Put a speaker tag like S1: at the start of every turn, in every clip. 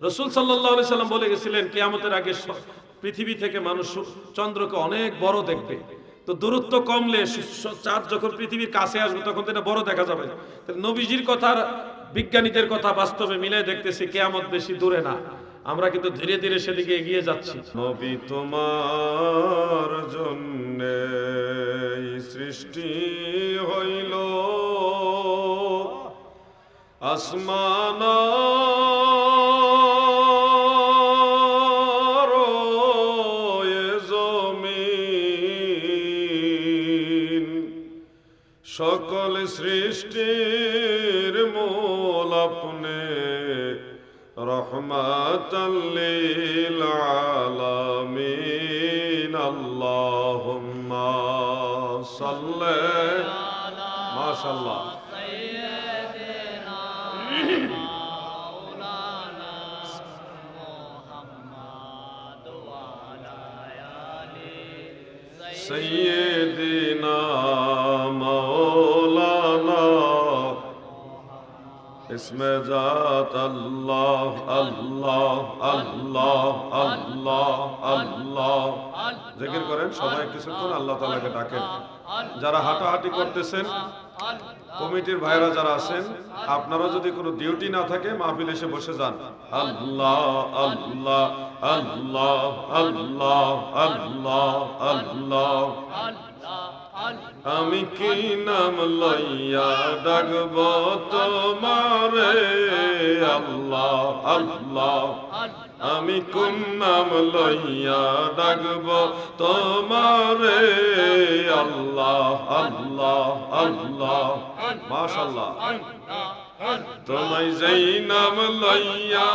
S1: রাসূল সাল্লাল্লাহু আলাইহি সাল্লাম বলে গেছিলেন কিয়ামতের আগে পৃথিবী থেকে মানুষ চন্দ্রকে অনেক বড় দেখবে। তো দূরত্ব কমলে চাঁদ যখন পৃথিবীর কাছে আসবে তখন তো এটা বড় দেখা যাবে। তাহলে নবীজির কথা বিজ্ঞানীদের কথা বাস্তবে মিলাই দেখতেছি কিয়ামত বেশি দূরে না, আমরা কিন্তু ধীরে ধীরে সেদিকে এগিয়ে যাচ্ছি। নবী তোমার জন্যে সৃষ্টি হইল আসমান সকল সৃষ্টির মূল আপনি রহমাতাল লিল আলামিন। আল্লাহুম্মা সাল্লি মাশাআল্লাহ سيدنا مولانا اسم ذات الله الله الله الله الله জিকির করেন সবাই কিছুক্ষণ আল্লাহ তাআলাকে ডাকেন। যারা হাঁটাহাঁটি করতেছেন, কমিটির ভাইরা যারা আছেন, আপনারা যদি কোনো ডিউটি না থাকে মাহফিল এসে বসে যান। আল্লাহ আল্লাহ আল্লাহ আল্লাহ আল্লাহ আল্লাহ। আমি কি নাম লইয়া ডাকব তোমারে আল্লাহ আল্লাহ। আমি কোন নাম লইয়া ডাকব তোমারে আল্লাহ আল্লাহ আল্লাহ। মাশাআল্লাহ। তোমায় যেই নাম লইয়া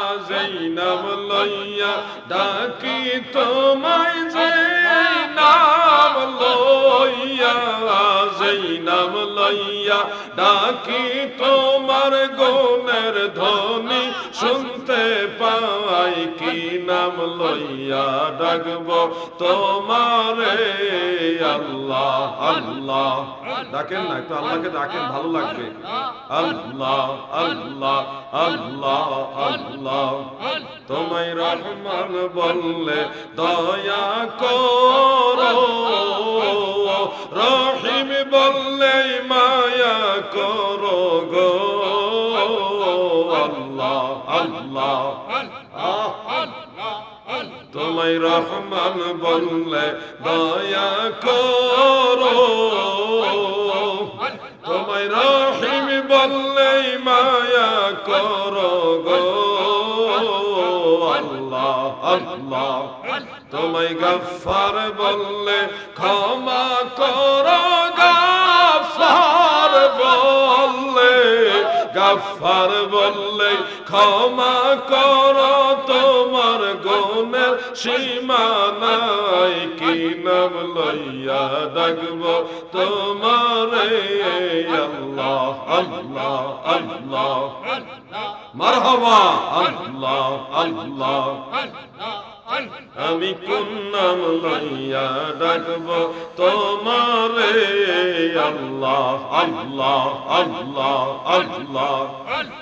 S1: ডাকি, তোমায় যেই নাম লইয়া ডাকি, তোমার গুণের ধ্বনি শুনতে পাই। কি নাম লইয়া ডাকব তোমারে আল্লাহ আল্লাহ। ডাকেন না, একটু আল্লাহকে ডাকেন, ভালো লাগবে। আল্লাহ আল্লাহ আল্লাহ আল্লাহ। তোমায় রহমান বললে দয়া করো, রহিম বললে মায়া করো গো আল্লাহ আল্লাহ। তোমায় রহমান বললে দয়া করো, তোমায় রহিম বললে মায়া করো গো আল্লাহ আল্লাহ। তোমায় গফফার বললে ক্ষমা করো, গফফার বললে ক্ষমা করো, তোমার গুণের সীমা নাই। কি নাম লইয়া ডাকব তোমারে আল্লাহ আল্লাহ আল্লাহ। মারহাবা আল্লাহ আল্লাহ। আমি কোন নাম লইয়া ডাকব তোমারে আল্লাহ আল্লাহ আল্লাহ আল্লাহ।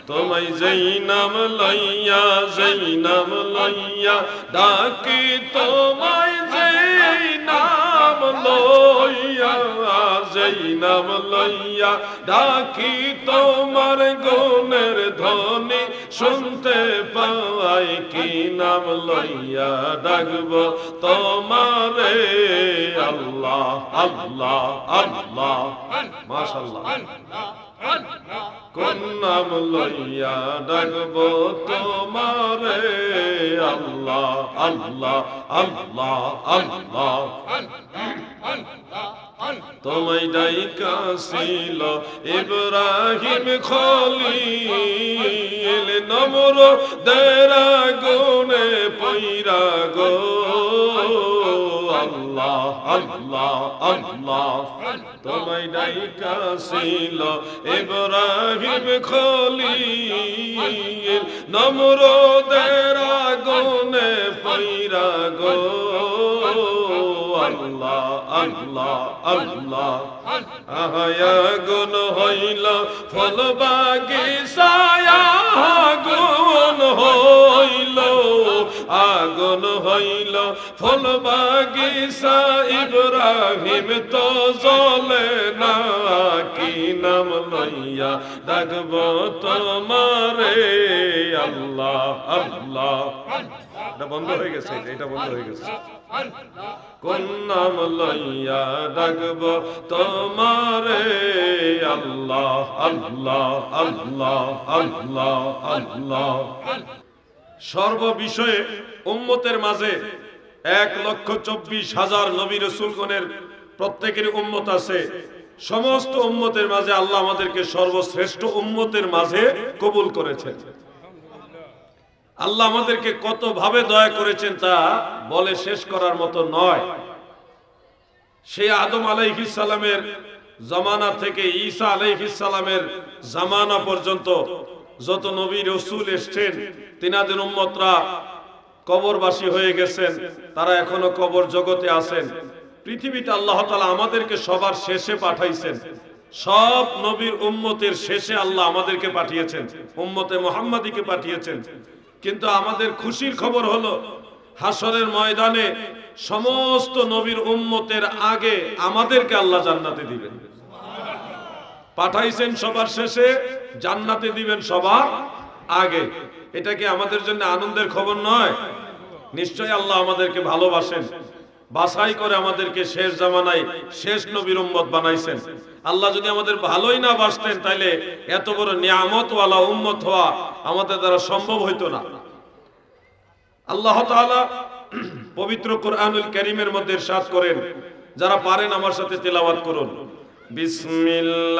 S1: তোমায় যেই নাম লইয়া ডাকি, তোমায় যেই নাম লইয়া ডাকি, তোমার গুণের ধ্বনি শুনতে পাই। কি নাম লইয়া ডাকব তোমারে আল্লাহ আল্লাহ আল্লাহ। মাশাআল্লাহ। কোন নাম লইয়া ডাকব তোমারে আল্লাহ আল্লাহ আল্লাহ আল্লাহ। তোমায় ডাইকাছিল ইব্রাহিম খলিল, নমরুদের আগুনে পইরা গো আল্লাহ আল্লাহ আল্লাহ। তোমায় ডাইকাছিল ইব্রাহিম খলিল, নমরুদের আগুনে পইরা গো আল্লাহ আল্লাহ আল্লাহ। আহায়া গুণ হইল ফল বাগিচায়, গুণ হইল আগুন হইল ফুল বাগিচা ইব্রাহিম তো জ্বলে না কি নাম লইয়া ডাকব তোমারে আল্লাহ আল্লাহ এটা বন্ধ হয়ে গেছে এটা বন্ধ হয়ে গেছে কোন নাম লইয়া ডাকব তোমারে আল্লাহ আল্লাহ আল্লাহ আল্লাহ আল্লাহ সর্ব বিষয়ে উম্মতের মাঝে 1,24,000 নবী রাসূলগণের প্রত্যেকের উম্মত আছে সমস্ত উম্মতের মাঝে আল্লাহ আমাদেরকে সর্বশ্রেষ্ঠ উম্মতের মাঝে কবুল করেছেন আল্লাহ আমাদেরকে কত ভাবে দয়া করেছেন তা বলে শেষ করার মতো নয় সেই আদম আলাইহিস সালামের জামানা থেকে ঈসা আলাইহিস সালামের জামানা পর্যন্ত যত নবী রাসূল এসেছেন তিনাদের উম্মতরা কবরবাসী হয়ে গেছেন তারা এখনো কবর জগতে আছেন পৃথিবীতে আল্লাহ তাআলা আমাদেরকে সবার শেষে পাঠাইছেন সব নবীর উম্মতের শেষে আল্লাহ আমাদেরকে পাঠিয়েছেন উম্মতে মুহাম্মাদীকে পাঠিয়েছেন কিন্তু আমাদের খুশির খবর হলো হাসরের ময়দানে সমস্ত নবীর উম্মতের আগে আমাদেরকে আল্লাহ জান্নাতে দিবেন পাঠাইছেন সবার শেষে জান্নাতে দিবেন সবার আগে এটা কি আমাদের জন্য আনন্দের খবর নয় নিশ্চয়ই আল্লাহ আমাদেরকে ভালোবাসেন বাছাই করে আমাদেরকে শেষ জামানায় শেষ নবীর উম্মত বানাইছেন আল্লাহ যদি আমাদের ভালোই না বাসতেন তাইলে এত বড় নিয়ামতওয়ালা উম্মত হওয়া আমাদের দ্বারা সম্ভব হইতো না আল্লাহ তাআলা পবিত্র কোরআনুল কারীমের মধ্যে ইরশাদ করেন যারা পারেন আমার সাথে তেলাওয়াত করুন বিসমিল্লাহির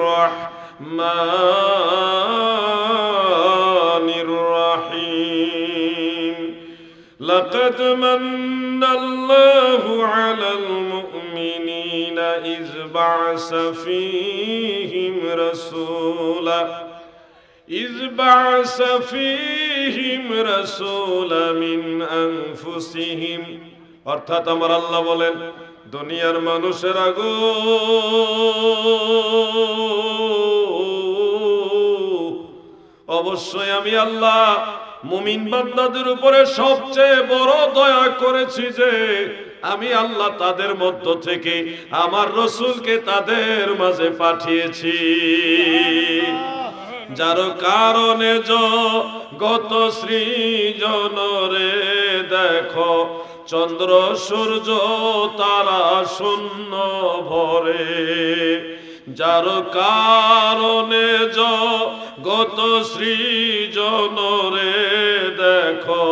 S1: রাহমানির রাহিম লাকাদ মান্নাল্লাহু আলাল মুমিনিনা ইয বা'সা ফীহিম রাসূলা মিন আনফুসিহিম অর্থাৎ আমার আল্লাহ বলেন দুনিয়ার মানুষেরা গো অবশ্যই আমি আল্লাহ মুমিন বান্দাদের উপরে সবচেয়ে বড় দয়া করেছি যে আমি আল্লাহ তাদের মধ্য থেকে আমার রাসূলকে তাদের মাঝে পাঠিয়েছি যার কারণে গত সৃজন রে দেখো চন্দ্র সূর্য তারা শূন্য ভরে যার কারণে গত সৃজন রে দেখো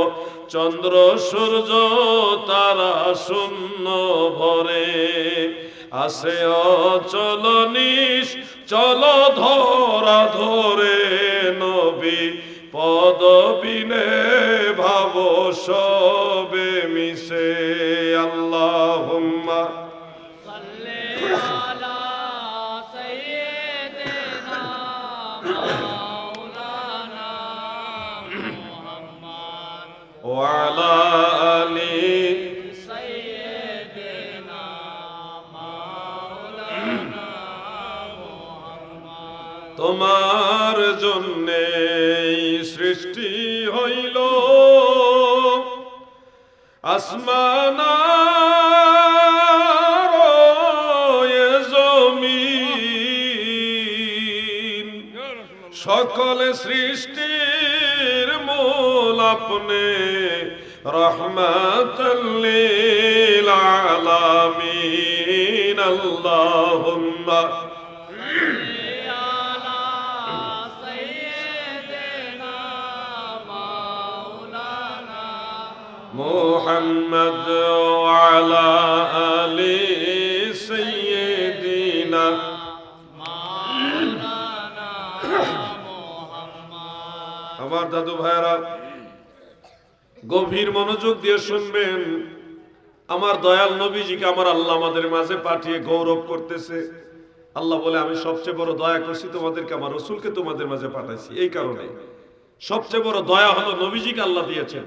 S1: চন্দ্র সূর্য তারা শূন্য ভরে আসে অচল চল ধরা ধরে নবী পদবিনে ভাব সবে মিশে আল্লাহুম্মা সাল্লি আলা সাইয়্যিদিনা মাওলানা মুহাম্মদ ওয়া আলা আলি সাইয়্যিদিনা মাওলানা মুহাম্মদ তোমার জন্যে সৃষ্টি হইল আসমান আর জমিন সকল সৃষ্টির মূল আপনি রহমাতাল লিল আলামিন আল্লাহুম্মা মুহাম্মদ ওয়া আলা আলি সাইয়্যিদিনা মাওলানা মুহাম্মদ আমার দাদু ভাইরা গভীর মনোযোগ দিয়ে শুনবেন আমার দয়াল নবীজিকে আমার আল্লাহ আমাদের মাঝে পাঠিয়ে গৌরব করতেছে আল্লাহ বলে আমি সবচেয়ে বড় দয়া করছি তোমাদেরকে আমার রাসূলকে তোমাদের মাঝে পাঠাইছি এই কারণে সবচেয়ে বড় দয়া হলো নবীজিকে আল্লাহ দিয়েছেন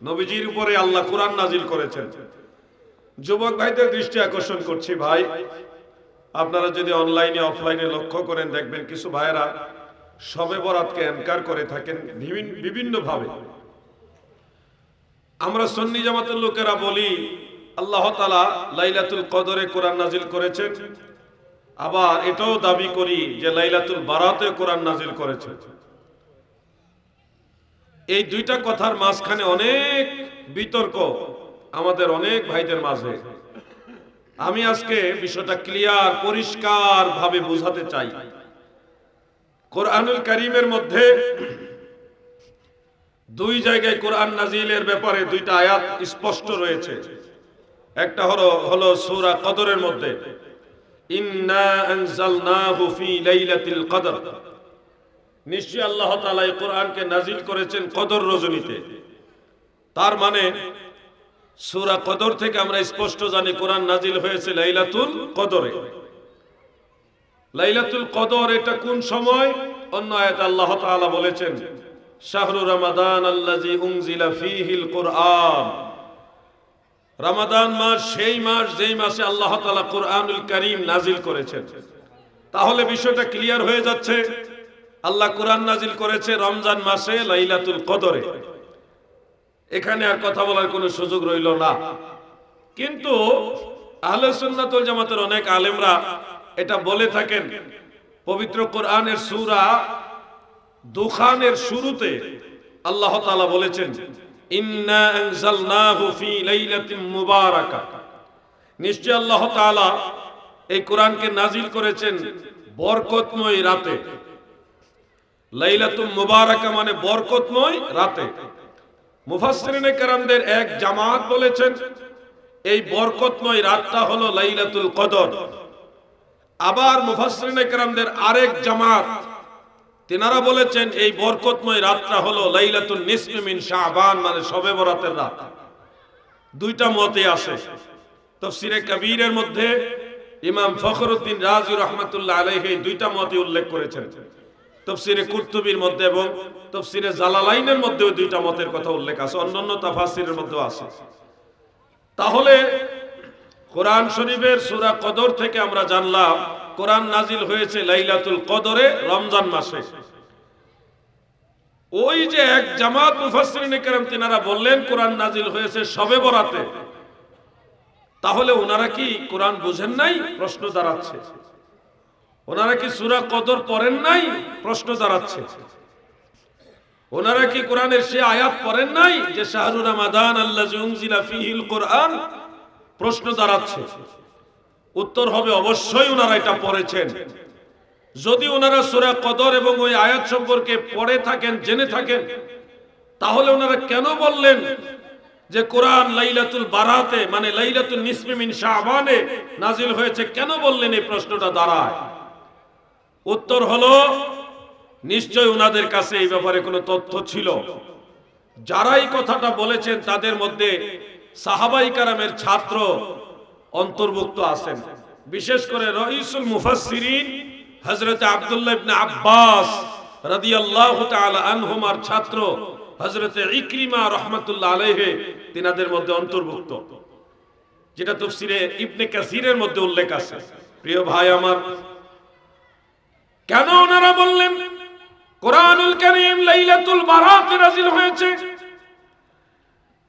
S1: নবীজির উপরে আল্লাহ কোরআন নাজিল করেছেন যুবক ভাইদের দৃষ্টি আকর্ষণ করছি ভাই আপনারা যদি অনলাইনে অফলাইনে লক্ষ্য করেন দেখবেন কিছু ভাইরা শবে বরাতকে এনকার করে থাকেন বিভিন্ন ভাবে আমরা সুন্নি জামাতের লোকেরা বলি আল্লাহ তাআলা লাইলাতুল কদরে কোরআন নাজিল করেছেন, আবার এটাও দাবি করি যে লাইলাতুল বারাতে কোরআন নাজিল করেছেন। এই দুইটা কথার মাঝখানে অনেক বিতর্ক আমাদের অনেক ভাইদের মাঝে। আমি আজকে বিষয়টা ক্লিয়ার পরিষ্কার ভাবে বোঝাতে চাই। কোরআনুল কারীমের মধ্যে দুই জায়গায় কোরআন নাজিলের ব্যাপারে দুইটা আয়াত স্পষ্ট রয়েছে। একটা হলো সূরা কদরের মধ্যে, ইন্না আনজালনাহু ফি লাইলাতিল কদর, নিশ্চয়ই আল্লাহ তাআলা এই কোরআনকে নাজিল করেছেন কদর রজনীতে। তার মানে সূরা কদর থেকে আমরা স্পষ্ট জানি কোরআন নাজিল হয়েছে লাইলাতুল কদরে। লাইলাতুল কদর এটা কোন সময়? অন্য আয়াতে আল্লাহ তাআলা বলেছেন শাহরু রমাদান আল্লাযী উনজিলা ফীহিল কুরআন, রমাদান মাস সেই মাস যেই মাসে আল্লাহ তাআলা কোরআনুল কারীম নাজিল করেছেন। তাহলে বিষয়টা ক্লিয়ার হয়ে যাচ্ছে, আল্লাহ কোরআন নাজিল করেছে রমজান মাসে লাইলাতুল কদরে। এখানে আর কথা বলার কোনো সুযোগ রইল না। কিন্তু আহলে সুন্নাত ওয়াল জামাতের অনেক আলেমরা এটা বলে থাকেন, পবিত্র কোরআনের সূরা দুখানের শুরুতে আল্লাহ তাআলা বলেছেন ইন্না আনজালনাহু ফি লাইলাতিন মুবারাকা, নিশ্চয় আল্লাহ তাআলা এই কোরআনকে নাজিল করেছেন বরকতময় রাতে। লাইলাতুল মুবারাকা মানে বরকতময় রাতে। মুফাসসিরিনে কেরামদের এক জামাত বলেছেন এই বরকতময় রাতটা হলো লাইলাতুল কদর। আবার মুফাসসিরিনে কেরামদের আরেক জামাত তিনারা বলেছেন এই বরকতময় রাতটা হলো লাইলাতুন নিসফি মিন শাবান মানে শবে বরাতের রাত। দুইটা মতে আসে। তাফসীরে কবীরের মধ্যে ইমাম ফখরুদ্দীন রাজি রাহমাতুল্লাহ আলাইহি এই দুইটা মতে উল্লেখ করেছেন। তাফসীরে কুরতুবীর মধ্যে এবং তাফসীরে জালালাইনের মধ্যে ওই দুইটা মতের কথা উল্লেখ আছে, অন্যান্য তাফসীরের মধ্যেও আছে। তাহলে কোরআন শরীফের সূরা কদর থেকে আমরা জানলাম কোরআন নাজিল হয়েছে লাইলাতুল কদরে রমজান মাসে। ওই যে এক জামাত মুফাসসিরিনে কেরাম তিনারা বললেন কোরআন নাজিল হয়েছে শবে বরাতে, তাহলে ওনারা কি কোরআন বুঝেন নাই? প্রশ্ন দাঁড়াচ্ছে। ওনারা কি সূরা কদর পড়েন নাই? প্রশ্ন দাঁড়াচ্ছে। ওনারা কি কোরআনের সে আয়াত পড়েন নাই যে শাহরু রমাদান আল্লাযী উনজিলা ফীহিল কুরআন? প্রশ্ন দাঁড়াচ্ছে। উত্তর হবে অবশ্যই ওনারা এটা পড়েছেন। যদি ওনারা সূরা কদর এবং ওই আয়াত সম্পর্কে পড়ে থাকেন, জেনে থাকেন, তাহলে ওনারা কেন বললেন যে কোরআন লাইলাতুল বারাতে মানে লাইলাতুল নিসফি মিন শাবানে নাজিল হয়েছে? কেন বললেন? এই প্রশ্নটা দাঁড়ায়। উত্তর হলো নিশ্চয় ওনাদের কাছে এই ব্যাপারে কোনো তথ্য ছিল। যারা এই কথাটা বলেছেন তাদের মধ্যে সাহাবায়ে কেরামের ছাত্র অন্তর্ভুক্ত আছেন। বিশেষ করে রাইসুল মুফাসসিরিন হযরত আব্দুল্লাহ ইবনে আব্বাস রাদিয়াল্লাহু তাআলা আনহুমার ছাত্র হযরত ইকরিমা রাহমাতুল্লাহ আলাইহি তিনাদের মধ্যে অন্তর্ভুক্ত, যেটা তাফসীরে ইবনে কাসিরের মধ্যে উল্লেখ আছে। প্রিয় ভাই আমার, কেন ওনারা বললেন কোরআনুল কারীম লাইলাতুল বারাতে নাজিল হয়েছে?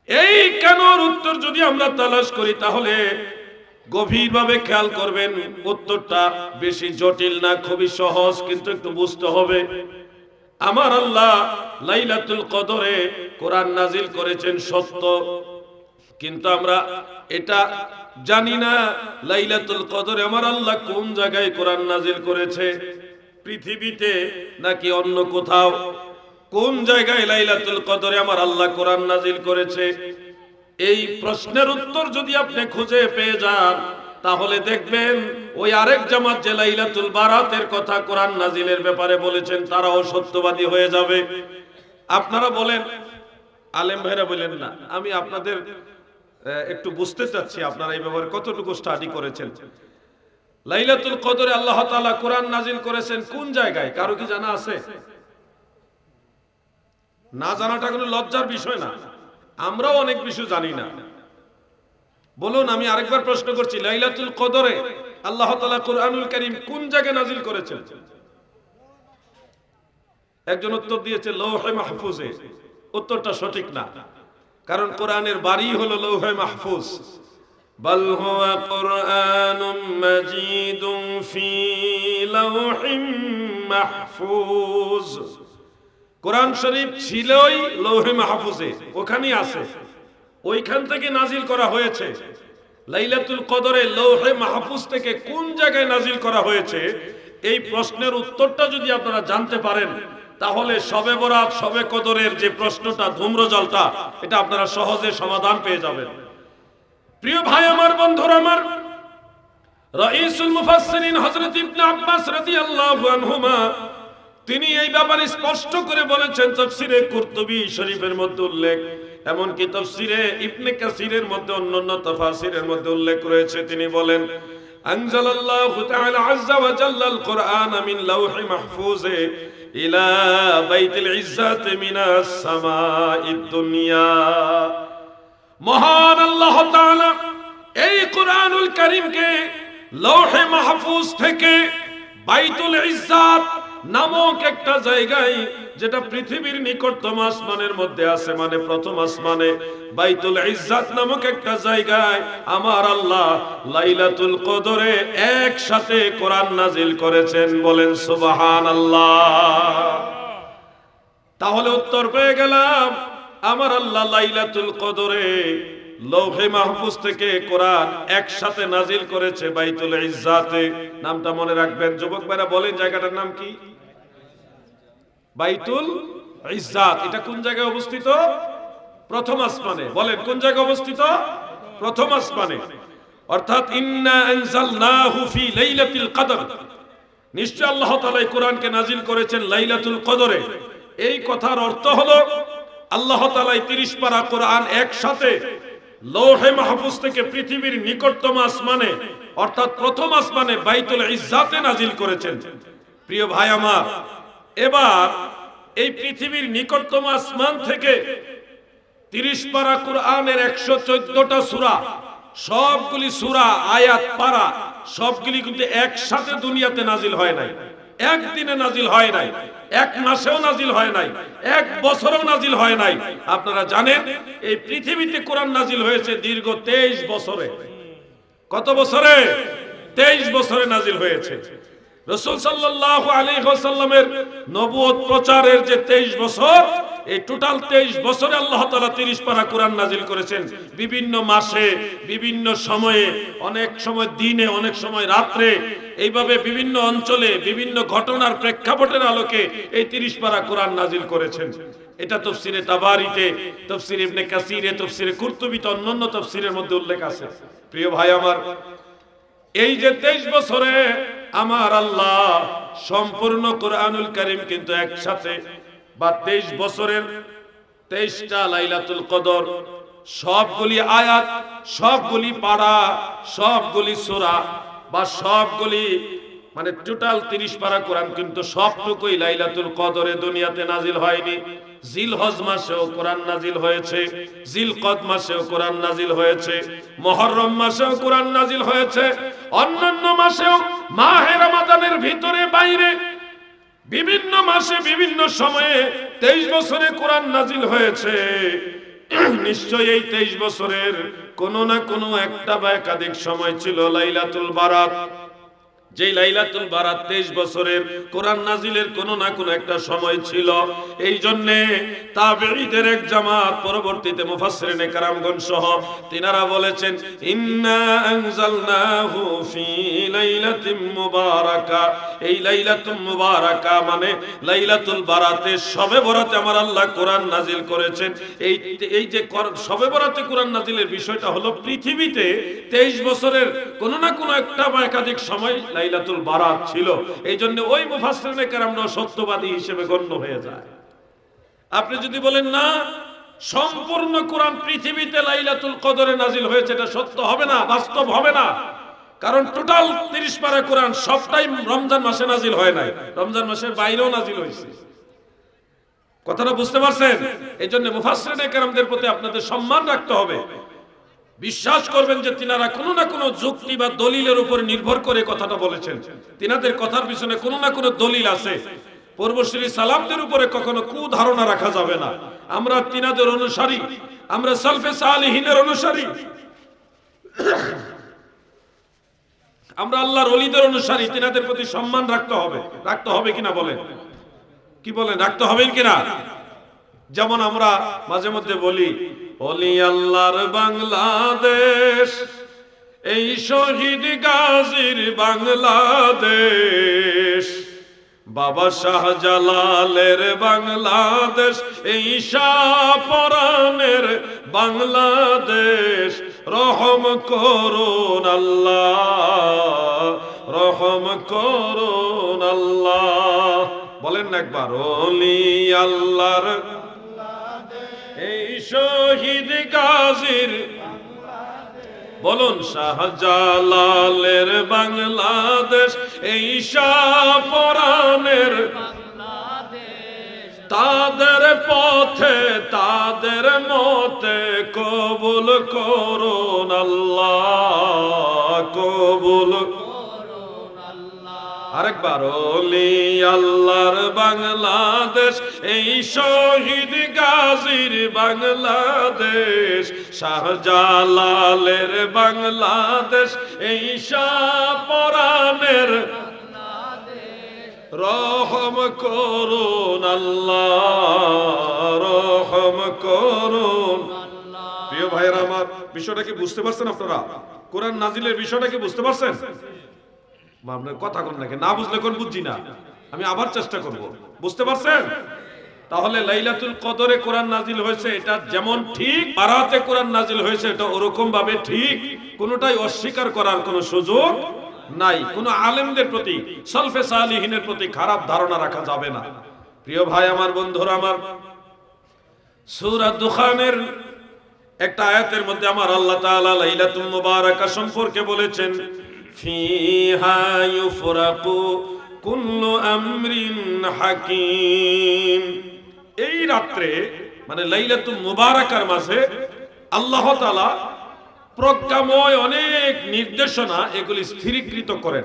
S1: এই কেনর উত্তর যদি আমরা তালাশ করি তাহলে গভীরভাবে খেয়াল করবেন, উত্তরটা বেশি জটিল না, খুবই সহজ, কিন্তু একটু বুঝতে হবে। আমার আল্লাহ লাইলাতুল কদরে কোরআন নাজিল করেছেন সত্য, কিন্তু আমরা এটা জানি না লাইলাতুল কদরে আমার আল্লাহ কোন জায়গায় কোরআন নাজিল করেছে, পৃথিবীতে নাকি অন্য কোথাও। কোন জায়গায় লাইলাতুল কদরে আমার আল্লাহ কোরআন নাজিল করেছে, এই প্রশ্নের উত্তর যদি আপনি খুঁজে পেয়ে যান তাহলে দেখবেন ওই আরেক জামাত যে লাইলাতুল বারাতের কথা কোরআন নাজিলের ব্যাপারে বলেছেন তারাও সত্যবাদী হয়ে যাবে। আপনারা বলেন, আলেম ভাইরা বলেন না, আমি আপনাদের একটু বুঝতে চাচ্ছি আপনারা এই ব্যাপারে কতটুকু স্টাডি করেছেন। লাইলাতুল কদরে আল্লাহ তাআলা কোরআন নাজিল করেছেন কোন জায়গায়? কারো কি জানা আছে? না জানাটা কোনো লজ্জার বিষয় না, আমরাও অনেক কিছু জানি না। বলুন, আমি আরেকবার প্রশ্ন করছি, লাইলাতুল কদরে আল্লাহ তাআলা কোরআনুল কারীম কোন জায়গায় নাজিল করেছেন? একজন উত্তর দিয়েছে লৌহে মাহফুজে। উত্তরটা সঠিক না, কারণ কোরআনের বাড়ি হলো লৌহে মাহফুজ। বাল হুয়া কুরআনুম মাজিদুম ফি লাওহিম মাহফুজ। কোরআন শরীফ ছিলই লৌহে মাহফুজে, ওখানেই আছে, ওইখান থেকে নাজিল করা হয়েছে। লাইলাতুল কদরে লৌহে মাহফুজ থেকে কোন জায়গায় নাজিল করা হয়েছে, এই প্রশ্নের উত্তরটা যদি আপনারা জানতে পারেন, তাহলে শবে বরাত শবে কদরের যে প্রশ্নটা, ধূম্রজলটা, এটা আপনারা সহজে সমাধান পেয়ে যাবেন। প্রিয় ভাই আমার, বন্ধুরা আমার, রাইসুল মুফাসসিরিন হযরত ইবনে আব্বাস রাদিয়াল্লাহু আনহুমা তিনি এই ব্যাপারে স্পষ্ট করে বলেছেন। তাফসীরে কুরতুবী শরীফের মধ্যে উল্লেখ, এমনকি তাফসীরে ইবনে কাসিরের মধ্যে, অন্যান্য তাফাসিরের মধ্যে উল্লেখ রয়েছে। তিনি বলেন, আনজালাল্লাহু তাআলা আযজা ওয়া জাল্লাল কুরআন মিন লাওহি মাহফুজে ইলা বাইতিল ইজ্জাতি মিনাস সামাঈদ দুনিয়া। মহান আল্লাহ তাআলা এই কুরআনুল কারীমকে লৌহে মাহফুজ থেকে বাইতুল ইজ্জাত নামক একটা জায়গায়, যেটা পৃথিবীর নিকটতম আসমানের মধ্যে আছে, মানে প্রথম আসমানে, বাইতুল ইজ্জাত নামক একটা জায়গায় আমার আল্লাহ লাইলাতুল কদরে একসাথে কোরআন নাজিল করেছেন। বলেন সুবহানাল্লাহ। তাহলে উত্তর পেয়ে গেলাম, আমার আল্লাহ লাইলাতুল কদরে লৌহে মাহফুজ থেকে কোরআন একসাথে নাজিল করেছে বাইতুল ইজ্জাতে। নামটা মনে রাখবেন। যুবক ভাইরা বলেন, জায়গাটার নাম কি? বাইতুল ইজ্জাত। এটা কোন জায়গায় অবস্থিত? প্রথম আসমানে। বলেন, কোন জায়গায় অবস্থিত? প্রথম আসমানে। অর্থাৎ ইন্না আনজালনাহু ফি লাইলাতুল কদর, নিশ্চয় আল্লাহ তাআলা এই কোরআনকে নাজিল করেছেন লাইলাতুল কদরে। এই কথার অর্থ হলো আল্লাহ তাআলা 30 পারা কোরআন একসাথে লৌহে মাহফুজ থেকে পৃথিবীর নিকটতম আসমানে, অর্থাৎ প্রথম আসমানে বাইতুল ইজ্জাতে নাজিল করেছেন। প্রিয় ভাই আমার, এবার এই পৃথিবীর নিকটতম আসমান থেকে 30 পারা কোরআনের 114টা সূরা, সবগুলি সূরা, আয়াত, পারা সবগুলি কিন্তু একসাথে দুনিয়াতে নাজিল হয় নাই, একদিনে নাজিল হয় নাই, এক মাসেও নাজিল হয় নাই, এক বছরেও নাজিল হয় নাই। আপনারা জানেন এই পৃথিবীতে কোরআন নাজিল হয়েছে দীর্ঘ 23 বছরে। কত বছরে? 23 বছরে নাজিল হয়েছে। রাসূল সাল্লাল্লাহু আলাইহি ওয়াসাল্লামের নবুয়ত প্রচারের যে 23 বছর, এই টোটাল 23 বছরে আল্লাহ তাআলা 30 পারা কোরআন নাজিল করেছেন। বিভিন্ন মাসে, বিভিন্ন সময়ে, অনেক সময় দিনে, অনেক সময় রাত্রে, এইভাবে বিভিন্ন অঞ্চলে বিভিন্ন ঘটনার প্রেক্ষাপটের আলোকে এই 30 পারা কোরআন নাজিল করেছেন। এটা তাফসীরে তাবারিতে, তাফসীরে ইবনে কাসিরে, তাফসীরে কুরতুবীতে, অন্যান্য তাফসীরের মধ্যে উল্লেখ আছে। প্রিয় ভাই আমার, এই যে 23 বছরে আমার আল্লাহ সম্পূর্ণ কোরআনুল কারীম কিন্তু একসাথে, বা 23 বছরের 23টা লাইলাতুল কদর, সবগুলি আয়াত, সবগুলি পারা, সবগুলি সূরা, বা সবগুলি, মানে টোটাল 30 পারা কোরআন কিন্তু সবটুকুই লাইলাতুল কদরে দুনিয়াতে নাজিল হয়নি। জিলহজ মাসেও কোরআন নাজিল হয়েছে, জিলকদ মাসেও কোরআন নাজিল হয়েছে, মুহররম মাসেও কোরআন নাজিল হয়েছে, অন্যান্য মাসেও, মাহে রমাদানের ভিতরে বাইরে বিভিন্ন মাসে বিভিন্ন সময়ে 23 বছরে কোরআন নাজিল হয়েছে। নিশ্চয়ই এই 23 বছরের কোনো না কোনো একটা বা একাধিক সময় ছিল লাইলাতুল বারাত, যেই লাইলাতুল বারাত 23 বছরের কোরআন নাজিলের কোনো না কোনো একটা সময় ছিল। এই জন্যে তাবেঈদের এক জামাত, পরবর্তীতে মুফাসসিরিনে কেরামগণ সহ, তিনারা বলেছেন, ইন্না আনজালনাহু ফি লাইলাতিন মুবারাকা। এই লাইলাতুল মুবারাকা মানে লাইলাতুল বারাতে, শবে বরাতে আমার আল্লাহ কোরআন নাজিল করেছেন। এই যে শবে বরাতে কোরআন নাজিলের বিষয়টা হলো পৃথিবীতে 23 বছরের কোনো না কোনো একটা বা একাধিক সময় লাইলাতুল বারাত ছিল। এই জন্য ওই মুফাসসিরিনে কেরামরা সত্যবাদী হিসেবে গণ্য হয়ে যায়। আপনি যদি বলেন না সম্পূর্ণ কোরআন পৃথিবীতে লাইলাতুল কদরে নাজিল হয়েছে, এটা সত্য হবে না, বাস্তব হবে না। কারণ টোটাল 30 পারা কোরআন সবটাই রমজান মাসে নাজিল হয় নাই, রমজান মাসের বাইরেও নাজিল হয়েছে। কথাটা বুঝতে পারছেন? এই জন্য মুফাসসিরিনে কেরামদের প্রতি আপনাদের সম্মান রাখতে হবে। বিশ্বাস করবেন যে তিনারা কোনো না কোনো যুক্তি বা দলিলের উপর নির্ভর করে কথাটা বলেছেন। তিনাদের কথার পিছনে কোনো না কোনো দলিল আছে। পূর্বসূরি সালাফদের উপরে কখনো কুধারণা রাখা যাবে না। আমরা তিনাদের অনুসারী, আমরা সালফে সালিহিনের অনুসারী, আমরা আল্লাহর ওলিদের অনুসারী। তিনাদের প্রতি সম্মান রাখতে হবে কিনা বলেন? কি বলেন, রাখতে হবে কিনা? যেমন আমরা মাঝে মধ্যে বলি, ওলি আল্লাহর বাংলাদেশ, এই শহীদ গাজীর বাংলাদেশ, বাবা শাহজালালের বাংলাদেশ, এই শাহপরানের বাংলাদেশ। রহম করুন আল্লাহ, রহম করুন আল্লাহ। বলেন না একবার, ওলি আল্লাহর এই শহীদ গাজীর, বলুন শাহজালালের বাংলাদেশ, এই শাহপরানের বাংলাদেশ। তাদের পথে তাদের মতে কবুল করুন আল্লাহ, কবুল করুন আল্লাহ। আরেকবার, ওলি আল্লাহর বাংলাদেশ, এই শহীদ গাজীর বাংলাদেশ, শাহজালালের বাংলাদেশ, এই শাহপরানের বাংলাদেশ। রহম করুন আল্লাহ, রহম করুন আল্লাহ। প্রিয় ভাইরা আমার, বিষয়টা কি বুঝতে পারছেন আপনারা? কোরআন নাজিলের বিষয়টা কি বুঝতে পারছেন? আপনার কথা কোন নাকি, না বুঝলে কোন বুঝছি না, আমি আবার চেষ্টা করব। বুঝতে পারছেন? তাহলে লাইলাতুল কদরে কোরআন নাজিল হয়েছে, এটা যেমন ঠিক, বারাতে কোরআন নাজিল হয়েছে, এটা ওরকম ভাবে ঠিক। কোনটাই অস্বীকার করার কোনো সুযোগ নাই। কোন আলেমদের প্রতি, সালফে সালিহিনের প্রতি খারাপ ধারণা রাখা যাবে না। প্রিয় ভাই আমার, বন্ধুরা আমার, সূরা দুখানের একটা আয়াতের মধ্যে আমার আল্লাহ তাআলা লাইলাতুল মুবারাকা সম্পর্কে বলেছেন, ফিহা ইউফরাকু কুল্লু আমরিন হাকিম। এই রাত্রে মানে লাইলাতুল মুবারাকার মাঝে আল্লাহ তাআলা প্রজ্ঞাময় অনেক নির্দেশনা এগুলি স্থিরীকৃত করেন।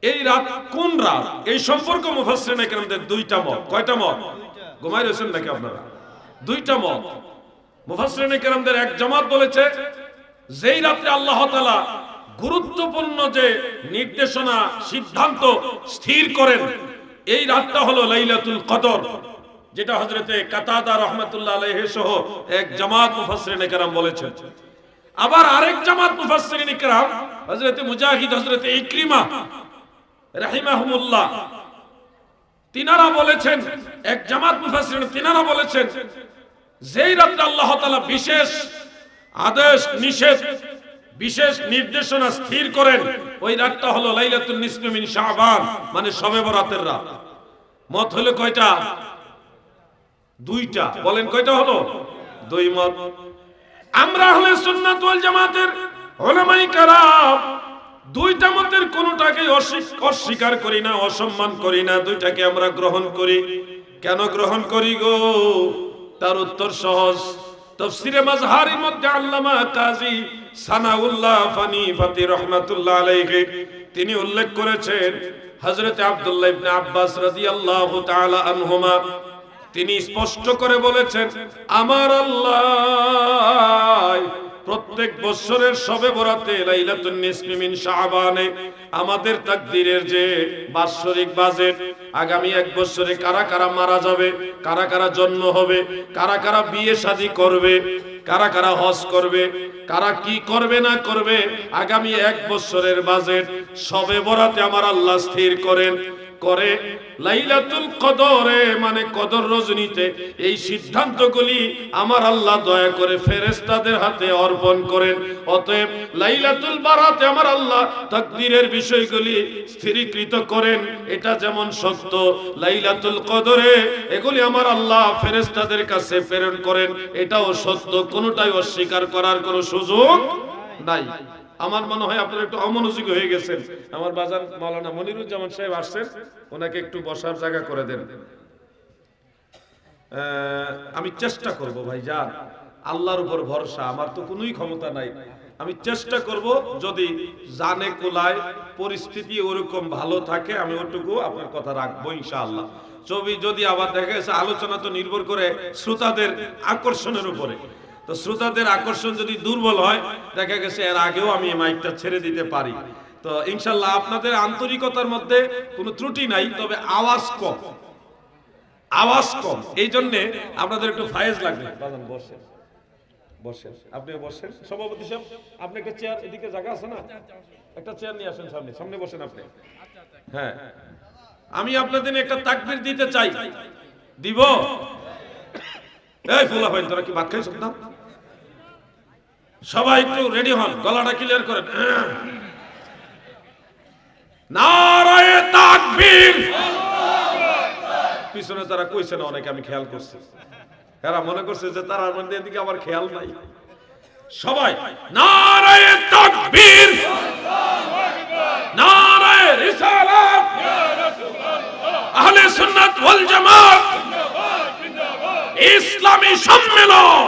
S1: এই রাত কোন রাত, এই সম্পর্ক মুফাসসিরিনে কেরামদের দুইটা মত। কয়টা মত? ঘুমাই রয়েছেন নাকি আপনারা? দুইটা মত। মুফাসসিরিনে কেরামদের এক জামাত বলেছে, যেই রাত্রে আল্লাহ তাআলা গুরুত্বপূর্ণ যে নির্দেশনা, সিদ্ধান্ত স্থির করেন, এই রাতটা হলো লাইলাতুল কদর, যেটা হযরতে কাতাদা রাহমাতুল্লাহ আলাইহি সহ এক জামাত মুফাসসিরিনে কেরাম বলেছেন। আবার আরেক জামাত মুফাসসিরিনে কেরাম, হযরতে মুজাহিদ, হযরতে ইকরিমা রাহিমাহুমুল্লাহ, তিনারা বলেছেন, এক জামাত মুফাসসিরিন তিনারা বলেছেন, যেই রাতে আল্লাহ তাআলা বিশেষ আদেশ নিষেধ, বিশেষ নির্দেশনা স্থির করেন, ওই রাতটা হলো লাইলাতুন নিসফি মিন শাবান, মানে শবে বরাতের রাত। মত হলো কয়টা? দুইটা। বলেন কয়টা হলো? দুই মত। আমরা আহলে সুন্নাত ওয়াল জামাতের উলামায়ে কেরাম দুইটা মতের কোনটাকে অস্বীকার করি না, অসম্মান করি না, দুইটাকে আমরা গ্রহণ করি। কেন গ্রহণ করি গো? তার উত্তর সহজ। তাফসীরে মাজহারির মধ্যে আল্লামা কাজী সানাউল্লাহ ফানি রাহমাতুল্লাহ আলাইহি তিনি উল্লেখ করেছেন, হযরত আব্দুল্লাহ ইবনে আব্বাস রাদিয়াল্লাহু তাআলা আনহুমা তিনি স্পষ্ট করে বলেছেন, আমার আল্লাহ প্রত্যেক বছরের শবে বরাতে লাইলাতুন নিসফি মিন শাবানে আমাদের তাকদীরের যে বাৎসরিক বাজেট, আগামী এক বছরে কারা কারা মারা যাবে, কারা কারা জন্ম হবে, কারা কারা বিয়ে শাদী করবে, কারা কারা হজ করবে, কারা কি করবে না করবে, আগামী এক বছরের বাজেট শবে বরাতে আমার আল্লাহ স্থির করেন। করে লাইলাতুল কদরে মানে কদর রজনীতে এই সিদ্ধান্তগুলি আমার আল্লাহ দয়া করে ফেরেশতাদের হাতে অর্পণ করেন। অতএব লাইলাতুল বারাতে আমার আল্লাহ তাকদীরের বিষয়গুলি স্থিরীকৃত করেন, এটা যেমন সত্য, লাইলাতুল কদরে এগুলি আমার আল্লাহ ফেরেশতাদের কাছে প্রেরণ করেন, এটাও সত্য। কোনটাই অস্বীকার করার কোনো সুযোগ নাই। আমার মনে হয় আপনারা একটু অমনোযোগী হয়ে গেছেন। আমার বাজার মাওলানা মনিরুজ্জামান সাহেব আসছেন, ওনাকে একটু বসার জায়গা করে দেন। আমি চেষ্টা করব ভাইজান, আল্লাহর উপর ভরসা, আমার তো কোনোই ক্ষমতা নাই। আমি চেষ্টা করব যদি জানে কুলায় পরিস্থিতি ওরকম ভালো থাকে আমি ওটুকু আপনার কথা রাখবো ইনশাআল্লাহ। ছবি যদি আবার দেখা গেছে, আলোচনা তো নির্ভর করে শ্রোতাদের আকর্ষণের উপরে, তো শ্রোতাদের আকর্ষণ যদি দুর্বল হয় দেখা গেছে এর আগেও আমি মাইকটা ছেড়ে দিতে পারি। তো ইনশাআল্লাহ আপনাদের আন্তরিকতার মধ্যে কোনো ত্রুটি নাই, তবে আওয়াজ কম, আওয়াজ কম, এই জন্যে আপনাদের একটু ফায়েজ লাগবে। বাজান বসেন, বসেন, আপনি বসেন। সভাপতি সাহেব আপনি একটা চেয়ার, এদিকে জায়গা আছে না, একটা চেয়ার নিয়ে আসেন সামনে, সামনে বসেন আপনি। হ্যাঁ, আমি আপনাদের একটা তাকবীর দিতে চাই, দিব? এই ফুলা ভাই তোরা কি ভাত খাইছ না? সবাই একটু রেডি হন, গলাটা ক্লিয়ার করেন। নারায়ে তাকবীর। পিছনে তারা কইছে না অনেকে, আমি খেয়াল করছি, এরা মনে করছে যে তারা আমাদের এদিকে আমার খেয়াল নাই। সবাই নারায়ে তাকবীর, নারায়ে রিসালাত, আহলে সুন্নাত ওয়াল জামাত, ইসলামী সম্মেলন,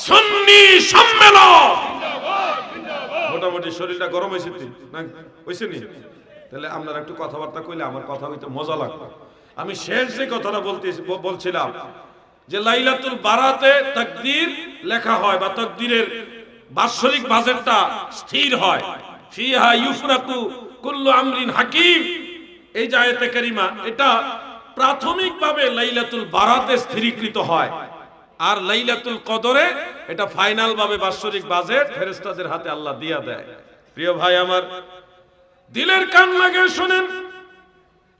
S1: সুন্নি সম্মেলন। মোটামুটি শরীরটা গরম হয়েছে না, হয়েছে নি? তাহলে আপনারা একটু কথাবার্তা কইলে আমার কথা হইতে মজা লাগবে। আমি শেষ যে কথাটা বলছিলাম যে লাইলাতুল বারাতে তাকদীর লেখা হয় বা তাকদীরের বাৎসরিক বাজেটটা স্থির হয়। ফিহা ইউফরাকু কুল্লু আমরিন হাকিম, এই যে আয়াতে কারিমা, এটা প্রাথমিকভাবে লাইলাতুল বারাতে স্থিরীকৃত হয়, আর লাইলাতুল কদরে এটা ফাইনাল ভাবে বাৎসরিক বাজেট ফেরেশতাদের হাতে আল্লাহ দিয়া দেয়। প্রিয় ভাই আমার, দিলের কান লাগিয়ে শুনেন,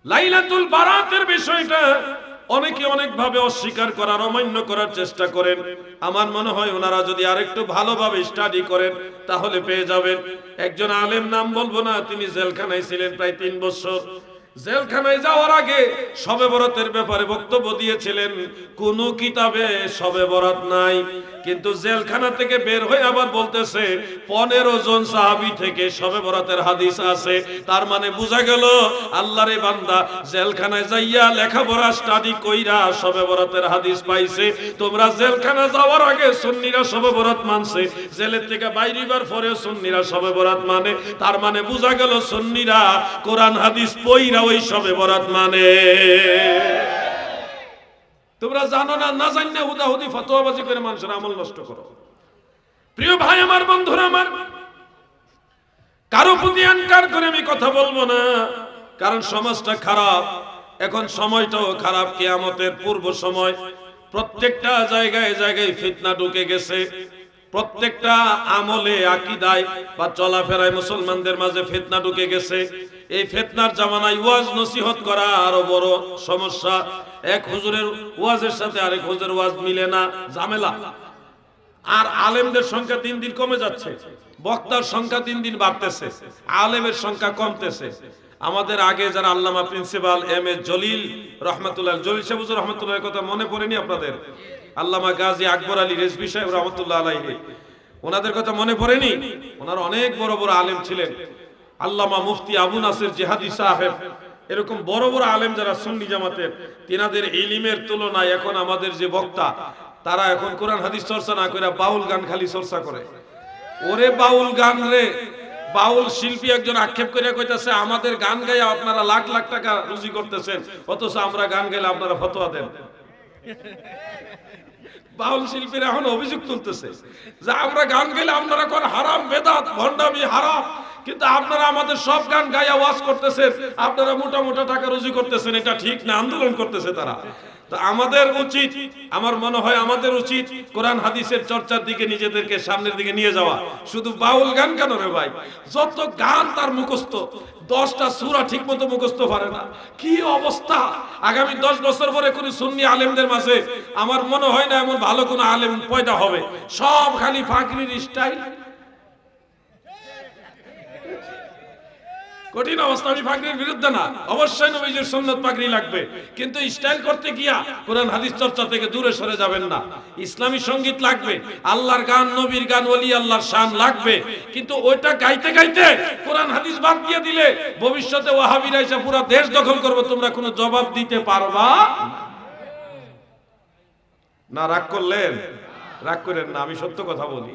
S1: লাইলাতুল বারাতের বিষয়টা অনেকে অনেক ভাবে অস্বীকার করার, অমান্য করার চেষ্টা করেন। আমার মনে হয় ওনারা যদি আরেকটু ভালোভাবে স্টাডি করেন তাহলে পেয়ে যাবেন। একজন আলেম, নাম বলবো না, তিনি জেলখানায় ছিলেন প্রায় 3 বছর। জেলখানায় যাওয়ার আগে শবে বরাতের ব্যাপারে বক্তব্য দিয়েছিলেন, কোন কিতাবে শবে বরাত নাই, কিন্তু জেলখানা থেকে বের হয়ে আবার বলতেছে 15 জন সাহাবী থেকে শবে বরাতের হাদিস আছে। তার মানে বোঝা গেল আল্লাহর বান্দা জেলখানায় যাইয়া লেখাপড়া স্টাডি কইরা শবে বরাতের হাদিস পাইছে। তোমরা জেলখানা যাওয়ার আগে সুন্নিরা শবে বরাত মানছে, জেলের থেকে বাইরিবার পরে সুন্নিরা শবে বরাত মানে। তার মানে বোঝা গেল সুন্নিরা কোরআন হাদিস পইরা ওই শবে বরাত মানে। তোমরা জানো না, না জানি হুদাহুদি ফতোয়াবাজি করে মানুষের আমল নষ্ট করো। প্রিয় ভাই আমার, বন্ধুরা আমার, কারো প্রতি আনকার করে আমি কথা বলবো না, কারণ সমাজটা খারাপ, এখন সময়টাও খারাপ, কিয়ামতের পূর্ব সময়। প্রত্যেকটা জায়গায় জায়গায় ফিতনা ঢুকে গেছে, প্রত্যেকটা আমলে, আকীদায় বা চলাফেরায় মুসলমানদের মাঝে ফিতনা ঢুকে গেছে। এই ফিতনার জামানায় ওয়াজ নসিহত করা আরো বড় সমস্যা। এক হুজুরের ওয়াজের সাথে আরেক হুজুরের ওয়াজ মিলে না, ঝামেলা। আর আলেমদের সংখ্যা দিন দিন কমে যাচ্ছে, বক্তার সংখ্যা দিন দিন বাড়তেছে, আলেমের সংখ্যা কমতেছে। আমাদের আগে যারা আল্লামা প্রিন্সিপাল এম.এ. জলিল রহমাতুল্লাহ, জলিল সাহেব হুজুর রহমাতুল্লাহর কথা মনে পড়েনি আপনাদের? আল্লামা গাজী আকবর আলী রেজভী সাহেব রহমাতুল্লাহ আলাইহি, ওনাদের কথা মনে পড়েনি? ওনারা অনেক বড় বড় আলেম ছিলেন। আল্লামা মুফতি আবু নাসির জিহাদি সাহেব, এরকম বড় বড় আলেম যারা সুন্নি জামাতের, তিনাদের ইলমের তুলনায় এখন আমাদের যে বক্তা, তারা এখন কোরআন হাদিস চর্চা না করে বাউল গান খালি চর্চা করে। ওরে বাউল গান রে, বাউল শিল্পী একজন আক্ষেপ করে কইতাছে আমাদের গান গাইয়া আপনারা লাখ লাখ টাকা রুজি করতেছেন, অথচ আমরা গান গাইলে আপনারা ফতোয়া দেন। বাউল শিল্পীরা এখন অভিযোগ তুলতেছে যে আমরা গান গাইলে আপনারা কোন হারাম, বেদাত, ভণ্ডামি, হারাম, কিন্তু আপনারা আমাদের সব গান গাইয়া ওয়াজ করতেছেন, আপনারা মোটা মোটা টাকা রুজি করতেছেন, এটা ঠিক না। আন্দোলন করতেছে তারা। তো আমাদের উচিত, আমার মনে হয় আমাদের উচিত কোরআন হাদিসের চর্চার দিকে নিজেদেরকে সামনের দিকে নিয়ে যাওয়া। শুধু বাউল গান কেন রে ভাই, যত গান তার মুখস্থ, 10টা সূরা ঠিক মতো মুখস্থ পারে না, কি অবস্থা। আগামী 10 বছর পরে কোন সুন্নি আলেমদের মাঝে আমার মনে হয় না এমন ভালো কোন আলেম পয়দা হবে, সব খালি ফাকরির স্টাইল। কঠিন অবস্থা। আমি ফাকরির বিরুদ্ধে না, অবশ্যই নবীজির সুন্নাত পাকড়ি লাগবে, কিন্তু স্টাইল করতে গিয়া কোরআন হাদিস চর্চা থেকে দূরে সরে যাবেন না। ইসলামী সঙ্গীত লাগবে, আল্লাহর গান, নবীর গান, ওলি আল্লাহর শান লাগবে, কিন্তু ওইটা গাইতে গাইতে কোরআন হাদিস বাদ দিয়ে দিলে ভবিষ্যতে ওয়াহাবিরা এসে পুরো দেশ দখল করবে, তোমরা কোনো জবাব দিতে পারবা না। রাগ করলেন? রাগ করেন না, আমি সত্য কথা বলি।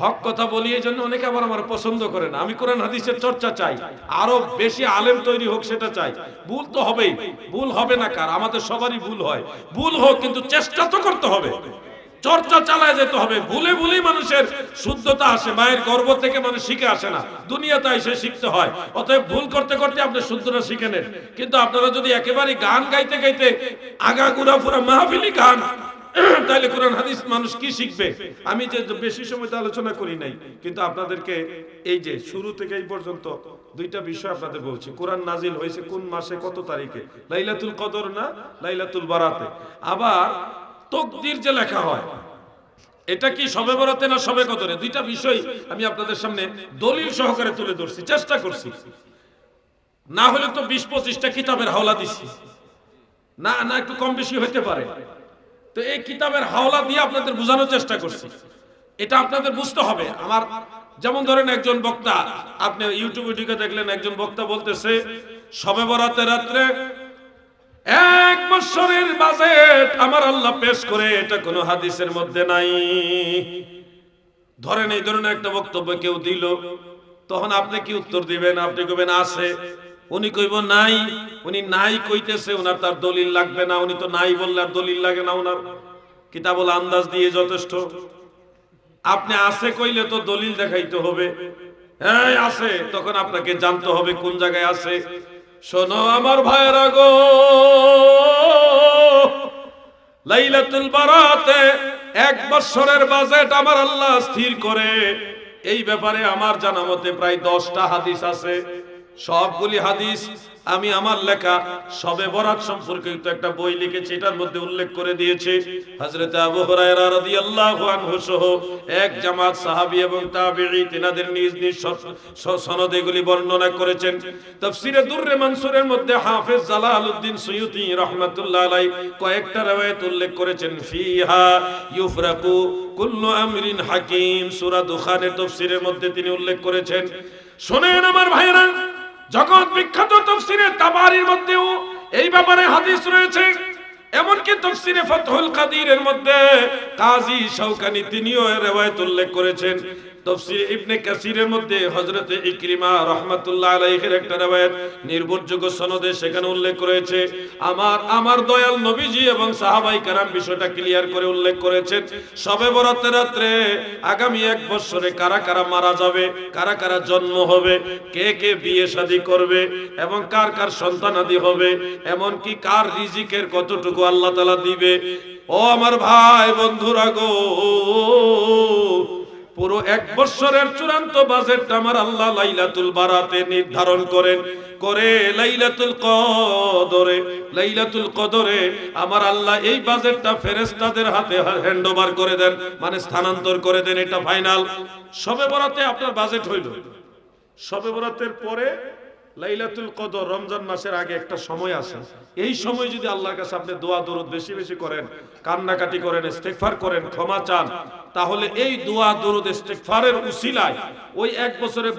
S1: হক কথা বলি, এই জন্য অনেকে আবার আমার পছন্দ করে না। আমি কোরআন হাদিসের চর্চা চাই, আরো বেশি আলেম তৈরি হোক সেটা চাই। ভুল তো হবেই, ভুল হবে না কার? আমাদের সবারই ভুল হয়। ভুল হোক, কিন্তু চেষ্টা তো করতে হবে, চর্চা চালায় যেতে হবে। ভুলে ভুলেই মানুষের শুদ্ধতা আসে, মায়ের গর্ভ থেকে মানুষ শিখে আসে না, দুনিয়াতে এসে শিখতে হয়। অতএব ভুল করতে করতে আপনি শুদ্ধতা শিখে নেন। কিন্তু আপনারা যদি একেবারে গান গাইতে গাইতে আগাগোড়া পুরো মাহফিলি গান, তাহলে কোরআন হাদিস মানুষ কি শিখবে? আমি যে বেশি সময় আলোচনা করি নাই, কিন্তু আপনাদেরকে এই যে শুরু থেকে এই পর্যন্ত দুইটা বিষয় আপনাদের বলছি। কোরআন নাজিল হয়েছে কোন মাসে, কত তারিখে? লাইলাতুল কদর না লাইলাতুল বারাতে? আবার তাকদীর যে লেখা হয়, এটা কি শবে বরাতে না শবে কদরে? দুইটা বিষয় আমি আপনাদের সামনে দলিল সহকারে তুলে ধরছি, চেষ্টা করছি। না হলে তো 20-25টা কিতাবের হাওলা দিচ্ছি, না না একটু কম বেশি হতে পারে। তো এই কিতাবের হাওলা দিয়ে আপনাদের বোঝানোর চেষ্টা করছি। এটা আপনাদের বুঝতে হবে। আমার যেমন ধরেন একজন বক্তা, আপনি ইউটিউবে ঢুকে দেখলেন একজন বক্তা বলতেছে শবে বরাতের রাত্রে 1 বছরের বাজেট আমার আল্লাহ পেশ করে, এটা কোনো হাদিসের মধ্যে নাই। ধরেন এই ধরনের একটা বক্তব্য কেউ দিল, তখন আপনি কি উত্তর দিবেন? আপনি কইবেন আছে, উনি কইব নাই। উনি নাই কইতেছে, ওনার তার দলিল লাগবে না। উনি তো নাই বললে আর দলিল লাগে না, ওনার কিতাবুল আন্দাজ দিয়ে যথেষ্ট। আপনি আছে কইলে তো দলিল দেখাইতে হবে। হ্যাঁ আছে, তখন আপনাকে জানতে হবে কোন জায়গায় আছে। শোনো আমার ভাইরা গো, লাইলাতুল বারাতে 1 বছরের বাজেট আমার আল্লাহ স্থির করে। এই ব্যাপারে আমার জানা মতে প্রায় 10টা হাদিস আছে। সবগুলি হাদিস আমি আমার লেখা শবে বরাত সম্পর্কিত একটা বই লিখেছি, এটার মধ্যে উল্লেখ করে দিয়েছে। হযরত আবু হুরায়রা রাদিয়াল্লাহু আনহু সহ এক জামাত সাহাবী এবং তাবেঈ তিনাদের নিজ নিজ সনদে এগুলি বর্ণনা করেছেন। তাফসীরে দুররে মানসুরের মধ্যে হাফেজ জালালউদ্দিন সুয়ুতী রাহমাতুল্লাহ আলাইহি কয়েকটা রওয়ায়াত উল্লেখ করেছেন। ফিহা ইউফরাকু কুল্লু আমরিন হাকিম, সূরা দুখানের তাফসীরের মধ্যে তিনি উল্লেখ করেছেন। শুনেন আমার ভাইরা, জগৎ বিখ্যাত তাফসীরে তাবারির মধ্যেও এই ব্যাপারে হাদিস রয়েছে। এমনকি তাফসীরে ফাতহুল কাদিরের মধ্যে কাজী শাওকানী তিনিও এর রওয়ায়াত উল্লেখ করেছেন। তাফসীর ইবনে কাসিরের মধ্যে হযরত ইকরিমা রাহমাতুল্লাহ আলাইহির একটা রওয়ায়াত নির্ভরযোগ্য সনদে সেখানে উল্লেখ করেছে। আমার দয়াল নবীজি এবং সাহাবায়ে কেরাম বিষয়টা ক্লিয়ার করে উল্লেখ করেছেন। শবে বরাতের রাতে আগামী 1 বছরে কারা কারা মারা যাবে, কারা কারা জন্ম হবে, কে কে বিয়ে শাদী করবে এবং কার কার সন্তানাদি হবে, এমন কি কার রিজিকের কতটুকু আল্লাহ তাআলা দিবে। ও আমার ভাই বন্ধুরা গো, পুরো 1 বছরের চূড়ান্ত বাজেটটা আমার আল্লাহ লাইলাতুল বারাতে নির্ধারণ করেন করে লাইলাতুল কদরে আমার আল্লাহ এই বাজেটটা ফেরেশতাদের হাতে হ্যান্ডওভার করে দেন, মানে স্থানান্তর করে দেন। এটা ফাইনাল। শবে বরাতে আপনার বাজেট হইল, শবে বরাতের পরে লাইলাতুল কদর রমজান মাসের আগে একটা সময় আসে। এই সময় যদি আল্লাহর কাছে আপনি দোয়া দরুদ বেশি বেশি করেন, কান্নাকাটি করেন, ইস্তেগফার করেন, ক্ষমা চান, তাহলে এই দোয়া দরুদ ইস্তেগফারের উসিলায় ওই 1 বছরের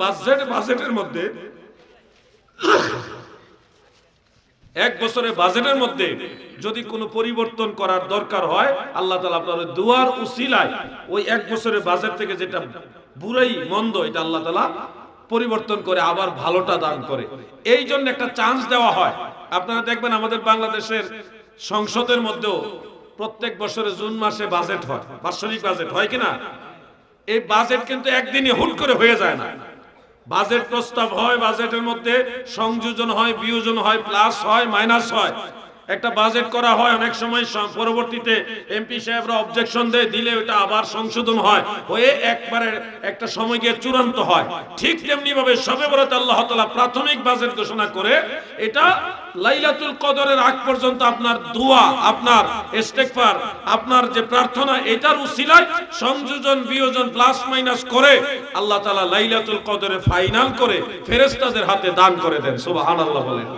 S1: বাজেটের মধ্যে 1 বছরের বাজেটের মধ্যে যদি কোনো পরিবর্তন করার দরকার হয়, আল্লাহ তাআলা আপনার দোয়ার উসিলায় ওই 1 বছরের বাজেট থেকে যেটা বুড়াই মন্দ, এটা আল্লাহ তাআলা পরিবর্তন করে আবার ভালোটা দান করে। এই জন্য একটা চান্স দেওয়া হয়। আপনারা দেখবেন আমাদের বাংলাদেশের সংসদের মধ্যেও প্রত্যেক বছরে জুন মাসে বাজেট হয়, বাৎসরিক বাজেট হয় কিনা? এই বাজেট কিন্তু একদিনে হুট করে হয়ে যায় না। বাজেট প্রস্তাব হয়, বাজেটের মধ্যে সংযোজন হয়, বিয়োজন হয়, প্লাস হয়, মাইনাস হয়। একটা বাজেট করা হয়, অনেক সময় পরবর্তীতে এমপি সাহেবরা অবজেকশন দিলে ওটা আবার সংশোধন হয়, হয়ে একবারে একটা সময় গিয়ে চূড়ান্ত হয়। ঠিক তেমনি ভাবে শবে বরাতে আল্লাহ তাআলা প্রাথমিক বাজেট ঘোষণা করে এটা লাইলাতুল কদরের আগ পর্যন্ত আপনার দোয়া, আপনার ইস্তেগফার, আপনার যে প্রার্থনা, এটার উসিলায় সংযোজন বিয়োজন প্লাস মাইনাস করে আল্লাহ তাআলা লাইলাতুল কদরে ফাইনাল করে ফেরেশতাদের হাতে দান করে দেন। সুবহানাল্লাহ বলেন।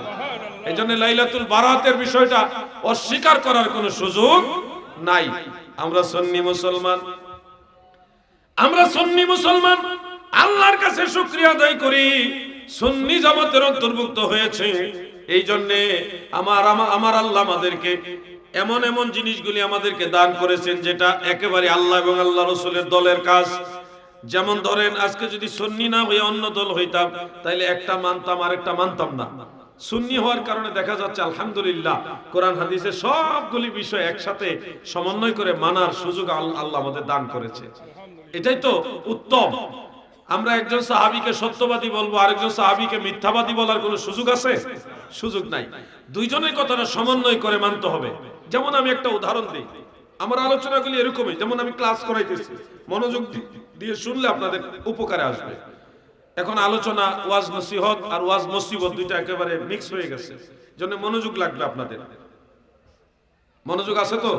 S1: এই জন্য লাইলাতুল বারাতের বিষয়টা অস্বীকার করার কোনো সুযোগ নাই। আমরা সুন্নি মুসলমান আল্লাহর কাছে শুকরিয়া আদায় করি, সুন্নি জামাতের অন্তর্ভুক্ত হয়েছে। এই জন্য আমার আল্লাহ আমাদেরকে এমন জিনিসগুলি আমাদেরকে দান করেছেন যেটা একেবারে আল্লাহ এবং আল্লাহ রাসূলের দলের কাজ। যেমন ধরেন আজকে যদি সুন্নি না হয়ে অন্য দল হইতাম তাইলে একটা মানতাম আরেকটা মানতাম না। সুন্নি হওয়ার কারণে দেখা যাচ্ছে আলহামদুলিল্লাহ কোরআন হাদিসের সবগুলি বিষয় একসাথে সমন্বয় করে মানার সুযোগ আল্লাহ আমাদের দান করেছে। এটাই তো উত্তম। আমরা একজন সাহাবীকে সত্যবাদী বলবো, আরেকজন সাহাবীকে মিথ্যাবাদী বলার কোনো সুযোগ আছে? সুযোগ নাই। দুইজনের কথাটা সমন্বয় করে মানতে হবে। যেমন আমি একটা উদাহরণ দিই, আমার আলোচনাগুলি এরকমই। যেমন আমি ক্লাস করাইতেছি, মনোযোগ দিয়ে শুনলে আপনাদের উপকারে আসবে। এখন আলোচনা ওয়াজ নসিহত আর ওয়াজ মুসিবত দুইটা একেবারে মিক্স হয়ে গেছে, জন্য মনোযোগ লাগবে আপনাদের। মনোযোগ আছে তো?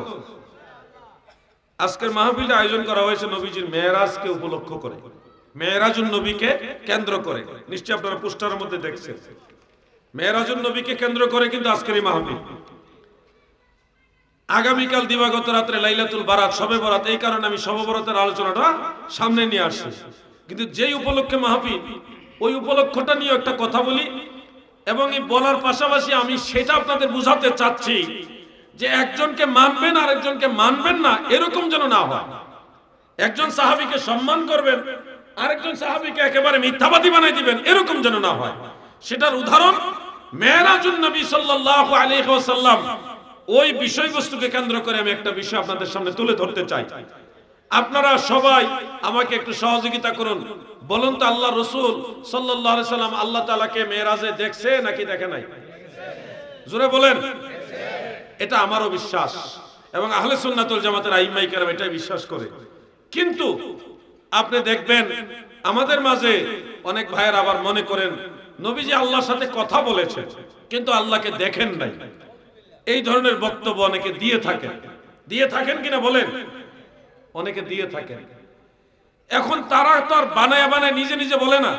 S1: আজকের মাহফিলটা আয়োজন করা হয়েছে নবীজির মেরাজকে উপলক্ষ করে, মেরাজুন নবীকে কেন্দ্র করে। নিশ্চয়ই আপনারা পোস্টারের মধ্যে দেখছেন, মেরাজুন নবীকে কেন্দ্র করে কিন্তু আজকের এই মাহফিল। আগামীকাল দিবাগত রাত্রে লাইলাতুল বারাত, শবে বরাত, এই কারণে আমি শবে বরাতের আলোচনাটা সামনে নিয়ে আসছি। কিন্তু যেই উপলক্ষে মাহফিল, ওই উপলক্ষটা নিয়ে একটা কথা বলি, এবং এই বলার পাশাপাশি আমি সেটা আপনাদের বুঝাতে চাচ্ছি যে একজনকে মানবেন আর একজনকে মানবেন না, এরকম যেন না হয়। একজন সাহাবীকে সম্মান করবেন, আরেকজন সাহাবীকে একেবারে মিথ্যাবাদী বানাই দিবেন, এরকম যেন না হয়। সেটার উদাহরণ মেরাজুন নবী সাল্লাল্লাহু আলাইহি ওয়াসাল্লাম। ওই বিষয়বস্তুকে কেন্দ্র করে আমি একটা বিষয় আপনাদের সামনে তুলে ধরতে চাই। আপনারা সবাই আমাকে একটু সহযোগিতা করুন। বলুন তো, আল্লাহ রাসূল সাল্লাল্লাহু আলাইহি সাল্লাম আল্লাহ তাআলাকে মেরাজে দেখছে নাকি দেখে নাই? জোরে বলেন। এটা আমারও বিশ্বাস, এবং আহলে সুন্নাত ওয়াল জামাতের আইম্মায়ে কেরাম এটাই বিশ্বাস করে। কিন্তু আপনি দেখবেন আমাদের মাঝে অনেক ভাইয়ের আবার মনে করেন নবীজি আল্লাহর সাথে কথা বলেছেন কিন্তু আল্লাহকে দেখেন নাই। এই ধরনের বক্তব্য অনেকে দিয়ে থাকেন কিনা বলেন? অনেকে দিয়ে থাকেন। এখন তারা তো আর বানায় বানায় নিজে নিজে বলে না,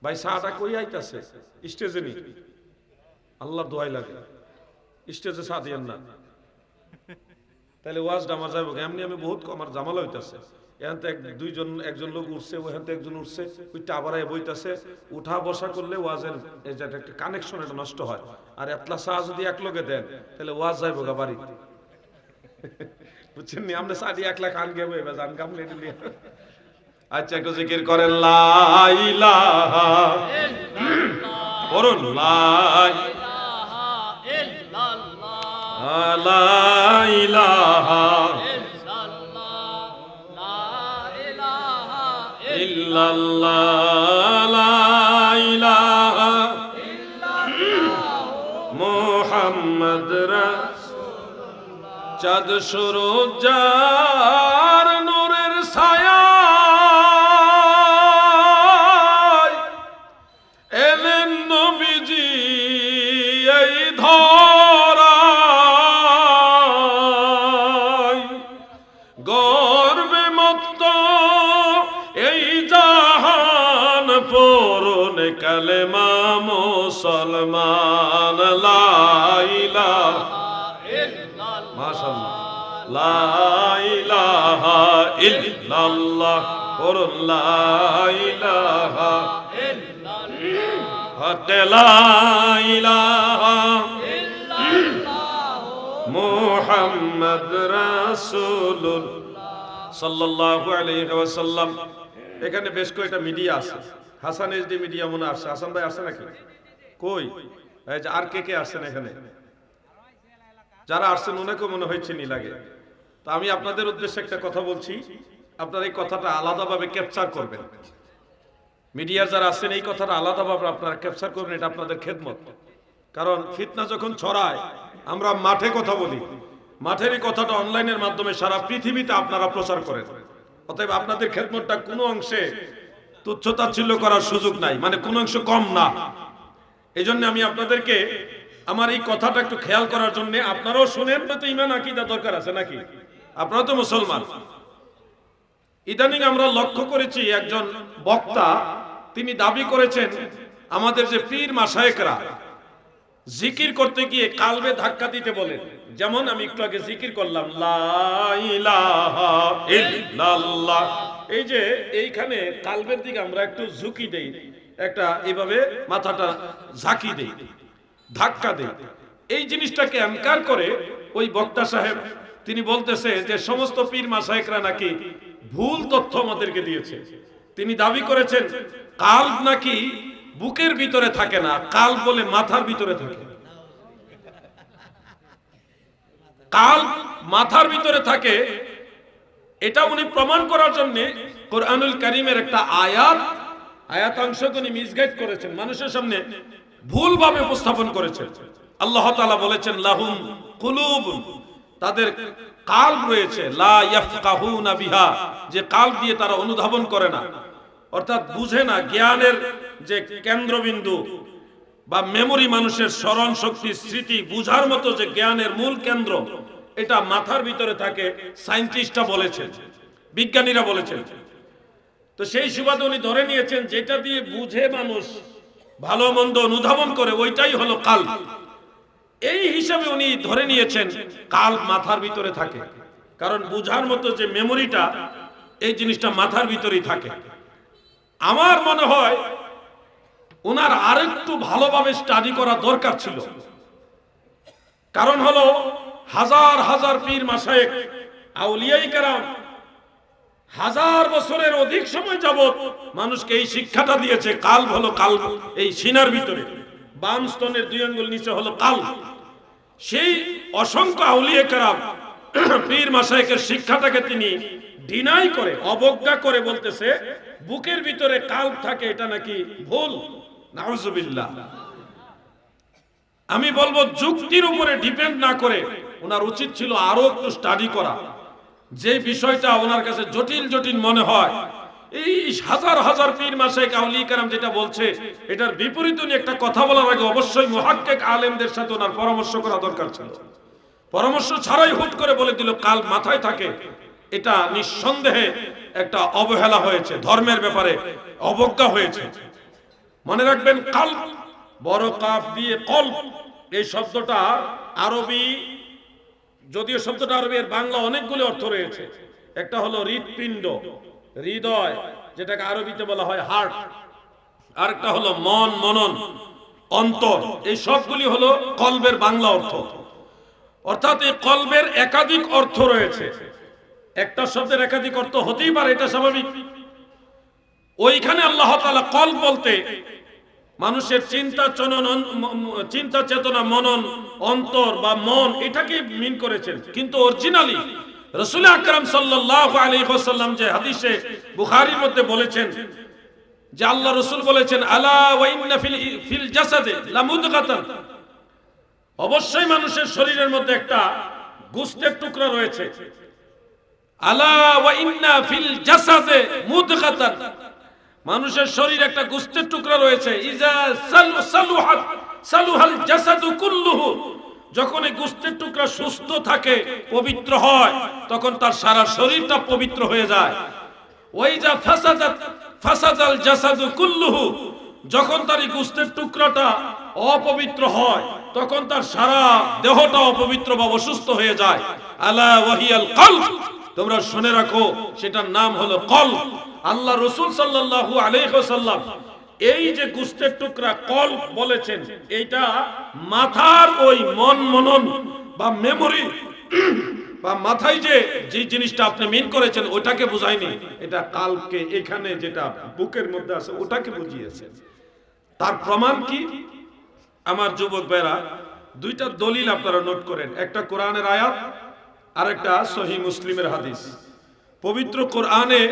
S1: ভাই সাহাটা কই আইতাছে স্টেজে নি, আল্লাহর দোয়াই লাগে স্টেজে সা দিয়েন না, তাহলে ওয়াজটা আমার যাইব। এমনি আমি বহুত আমার জামালা হইতাছে, এখান থেকে একজন লোক উঠছে, ওখান থেকে একজন উঠছে, ওইটা আবার বইতাছে, উঠা বসা করলে ওয়াজের একটা কানেকশন এটা নষ্ট হয়। আর এতলা চা যদি এক লোকে দেন তাহলে ওয়াজ যাইব গা বাড়ি, বুঝছেন নি? আমরা সাদি একলা কান গেবো এবার জান কাম লেটে নিয়ে। আচ্ছা, একটু জিকির করেন লা ইলাহা ইল্লাল্লাহ, বলুন লা ইলাহা ইল্লাল্লাহ, লা ইলাহা ইল্লাল্লাহ, লা ইলাহা ইল্লাল্লাহ, মুহাম্মদ রাসূলুল্লাহ। চাঁদ সূরজ যার নূরের ছায়া এলেন নবীজি এই ধরায়, গর্বে মত্ত এই জাহান পূরণ কালেমা মুসলমান, লা ইলাহা ইল্লাল্লাহ, মাশাআল্লাহ, লা ইলাহা ইল্লাল্লাহ, পূরণ লা ইলাহা ইল্লাল্লাহ, লা ইলাহা ইল্লাল্লাহ, মুহাম্মদ রাসূলুল্লাহ সাল্লাল্লাহু আলাইহি ওয়াসাল্লাম। এখানে বেশ কয়েকটা মিডিয়া আছে, হাসান এইচডি মিডিয়া মনে আসছে। হাসান ভাই আসছে নাকি? কই? এই যে আর কে আসছেন এখানে? যারা আসছেন ওনাকে মনে হয়েছে নি লাগে। তো আমি আপনাদের উদ্দেশ্যে একটা কথা বলছি, আপনারা এই কথাটা আলাদাভাবে ক্যাপচার করবেন। মিডিয়ার যারা আছেন এই কথাটা আলাদাভাবে আপনারা ক্যাপচার করবেন, এটা আপনাদের খেদমত। কারণ ফিতনা যখন ছড়ায় আমরা মাঠে কথা বলি, মাঠের এই কথাটা অনলাইনের মাধ্যমে সারা পৃথিবীতে আপনারা প্রচার করেন। অতএব আপনাদের খেদমতটা কোনো অংশে তুচ্ছতাচ্ছিল্য করার সুযোগ নাই, মানে কোনো অংশ কম না। এই জন্য আমি আপনাদেরকে আমার এই কথাটা একটু খেয়াল করার জন্য, আপনারাও শুনেন, তো ঈমান আকীদা দরকার আছে নাকি? আপনারা তো মুসলমান। ইদানিং আমরা লক্ষ্য করেছি একজন বক্তা তিনি দাবি করেছেন আমাদের যে পীর মাশায়েখরা জিকির করতে গিয়ে কালবে ধাক্কা দিতে বলেন। যেমন আমি একটু আগে জিকির করলাম লা ইলাহা ইল্লাল্লাহ, এই যে এইখানে কালবের দিকে আমরা একটু ঝুঁকি দেই, একটা এইভাবে মাথাটা ঝাঁকি দেই, ধাক্কা দেই। এই জিনিসটাকে অ্যানকার করে ওই বক্তা সাহেব তিনি বলতেছে যে সমস্ত পীর মাশায়েখরা নাকি ভুল তথ্য আমাদেরকে দিয়েছে। তিনি দাবি করেছেন কাল্ব নাকি বুকের ভিতরে থাকে না, কাল্ব বলে মাথার ভিতরে থাকে। কাল্ব মাথার ভিতরে থাকে, এটা উনি প্রমাণ করার জন্য কোরআনুল কারীমের একটা আয়াতাংশকে উনি মিসগাইড করেছেন, মানুষের সামনে ভুলভাবে উপস্থাপন করেছেন। আল্লাহ তাআলা বলেছেন লাহুম কুলুব, তাদের কাল্ব রয়েছে, লা ইয়াফকাহুনা বিহা, যে কাল্ব দিয়ে তারা অনুধাবন করে না, অর্থাৎ বুঝে না। জ্ঞানের যে কেন্দ্রবিন্দু বা মেমোরি, মানুষের স্মরণ শক্তি, স্মৃতি বুঝার মতো যে জ্ঞানের মূল কেন্দ্র, এটা মাথার ভিতরে থাকে, সায়েন্টিস্টরা বলেছেন, বিজ্ঞানীরা বলেছেন। তো সেই সুবাদে উনি ধরে নিয়েছেন যেটা দিয়ে বুঝে মানুষ, ভালো মন্দ অনুধাবন করে, ওইটাই হলো কাল্ব। এই হিসাবে উনি ধরে নিয়েছেন কাল্ব মাথার ভিতরে থাকে, কারণ বুঝার মতো যে মেমোরিটা, এই জিনিসটা মাথার ভিতরেই থাকে। আমার মনে হয় ওনার আরেকটু ভালোভাবে স্টাডি করা দরকার ছিল। কারণ হলো হাজার হাজার পীর মাশায়েখ, আউলিয়ায়ে কেরাম হাজার বছরের অধিক সময় যাবত মানুষকে এই শিক্ষাটা দিয়েছে, কাল্ব হলো কাল্ব, এই সিনার ভিতরে বাম স্তনের 2 আঙ্গুল নিচে হলো কাল্ব। সেই অসংখ্য আউলিয়ায়ে কেরাম পীর মাশায়েখের শিক্ষাটাকে তিনি ডিনাই করে, অবজ্ঞা করে বলতেছে বুকের ভিতরে কাল্ব থাকে, এটা নাকি ভুল। নাউজুবিল্লাহ। আমি বলবো যুক্তির উপরে ডিপেন্ড না করে ওনার উচিত ছিল আরো একটু স্টাডি করা। যে বিষয়টা ওনার কাছে জটিল জটিল মনে হয়, এই হাজার হাজার পীর মাশায়েখ আউলিয়া কেরাম যেটা বলছে, এটার বিপরীত উনি একটা কথা বলার আগে অবশ্যই মুহাক্কিক আলেমদের সাথে ওনার পরামর্শ করা দরকার ছিল। পরামর্শ ছাড়াই হুট করে বলে দিল কাল্ব মাথায় থাকে, এটা নিঃসন্দেহে একটা অবহেলা হয়েছে, ধর্মের ব্যাপারে অবজ্ঞা হয়েছে। মনে রাখবেন কাল্ব বড় কাফ দিয়ে কলব, এই শব্দটা আরবি, যদিও শব্দটা আরবি, এর বাংলা অনেকগুলো অর্থ রয়েছে। একটা হলো হৃৎপিণ্ড, হৃদয়, যেটাকে আরবিতে বলা হয় হার্ট, আরেকটা হলো মন, মনন, অন্তর। এই সবগুলি হলো কলবের বাংলা অর্থ। অর্থাৎ এই কলবের একাধিক অর্থ রয়েছে। একটা শব্দের একাধিক অর্থ হতেই পারে, এটা স্বাভাবিক। ওইখানে আল্লাহ তাআলা কলব বলতে মানুষের চিন্তা চেতনা, মনন, অন্তর বা মন, এটাকে মিন করেছেন। কিন্তু অরিজিনালি রাসূল আকরাম সাল্লাল্লাহু আলাইহি ওয়াসাল্লাম যে হাদিসে বুখারীর মধ্যে বলেছেন যে আল্লাহ রাসূল বলেছেন আলা ওয়া ইন্না ফিল জাসাদে লামুদগাতান, অবশ্যই মানুষের শরীরের মধ্যে একটা গোশতের টুকরা রয়েছে। আলা ওয়া ইন্না ফিল জাসাদে মুদগাতান, মানুষের শরীরে একটা গোশতের টুকরা রয়েছে। ইজা সালুহাল জাসাদু কুল্লুহু, যখন এই গোশতের টুকরা সুস্থ থাকে, পবিত্র হয়, তখন তার সারা শরীরটা পবিত্র হয়ে যায়। ওয়াইজা ফাসাদাল জাসাদু কুল্লুহু, যখন তার এই গোশতের টুকরাটা অপবিত্র হয়, তখন তার সারা দেহটা অপবিত্র বা অসুস্থ হয়ে যায়। আলা ওয়াহিয়াল কলব, তোমরা শুনে রাখো, সেটার নাম হলো কলব। আল্লাহ রাসূল সাল্লাল্লাহু আলাইহি ওয়াসাল্লাম এই যে গোশতের টুকরা কলব বলেছেন, এইটা মাথার ওই মন, মনন বা মেমোরি বা মাথায় যে জিনিসটা আপনি মিন করেছেন ওটাকে বুঝায়নি, এটা কালবকে এখানে যেটা বুকের মধ্যে আছে ওটাকে বুঝিয়েছে। তার প্রমাণ কি? আমার যুবক ভাইরা, দুইটা দলিল আপনারা নোট করেন, একটা কোরআনের আয়াত আর একটা সহিহ মুসলিমের হাদিস। পবিত্র কোরআনে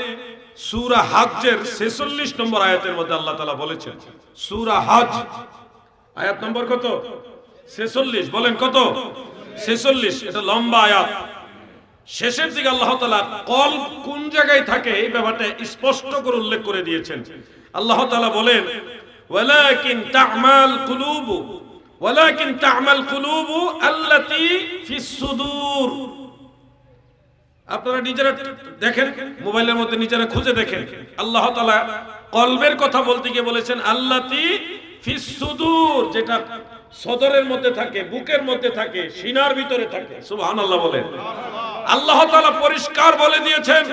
S1: সূরা হজ্জের 46 নম্বর আয়াতের মধ্যে আল্লাহ তাআলা বলেছেন, সূরা হজ আয়াত নম্বর কত? 46। বলেন কত? 46। এটা লম্বা আয়াত। শেষের দিকে আল্লাহ তাআলা কলব কোন জায়গায় থাকে এই ব্যাপারটা স্পষ্ট করে উল্লেখ করে দিয়েছেন। আল্লাহ তাআলা বলেন ওয়ালাকিন তা'মাল কুলুবু আল্লাতী ফিস সুদূর। আপনারা নিজেরা দেখেন, মোবাইলের মধ্যে নিজেরা খুঁজে দেখেন, আল্লাহ তাআলা কলবের কথা বলতে গিয়ে বলেছেন আল্লাতী ফিস সুদূর, যেটা সদরের মধ্যে থাকে, বুকের মধ্যে থাকে, সিনার ভিতরে থাকে। সুবহানাল্লাহ বলেন। আল্লাহ তাআলা পরিষ্কার বলে দিয়েছেন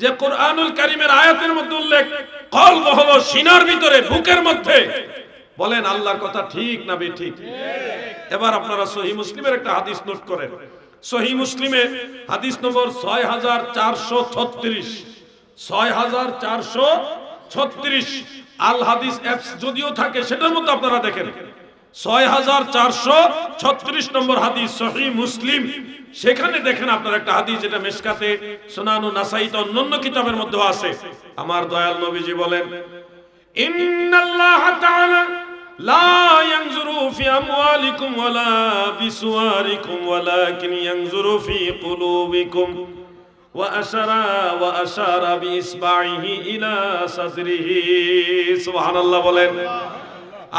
S1: যে কোরআনুল কারীমের আয়াতের মধ্যে উল্লেখ, কলব হলো সিনার ভিতরে, বুকের মধ্যে। বলেন আল্লাহর কথা ঠিক না বেঠিক? এবার আপনারা সহিহ মুসলিমের একটা হাদিস নোট করেন, সহিহ মুসলিমে হাদিস নম্বর 6436, 6436 আল হাদিস অ্যাপস যদিও থাকে সেটার মধ্যে আপনারা দেখেন 6436 নম্বর হাদিস সহিহ মুসলিম, সেখানে দেখেন আপনারা একটা হাদিস যেটা মিশকাতে, সুনানু নাসাইতে, অন্যান্য কিতাবের মধ্যে আছে। আমার দয়াল নবীজি বলেন, ইন্নাল্লাহ তাআলা লা ইয়ানজুরু ফি আমওয়ালিকুম ওয়ালা বিসওয়ারিকুম ওয়ালাকিন ইয়ানজুরু ফি কুলুবিকুম ওয়া আশারা বিইসবাইহি ইলা সাদরিহি। সুবহানাল্লাহ বলেন।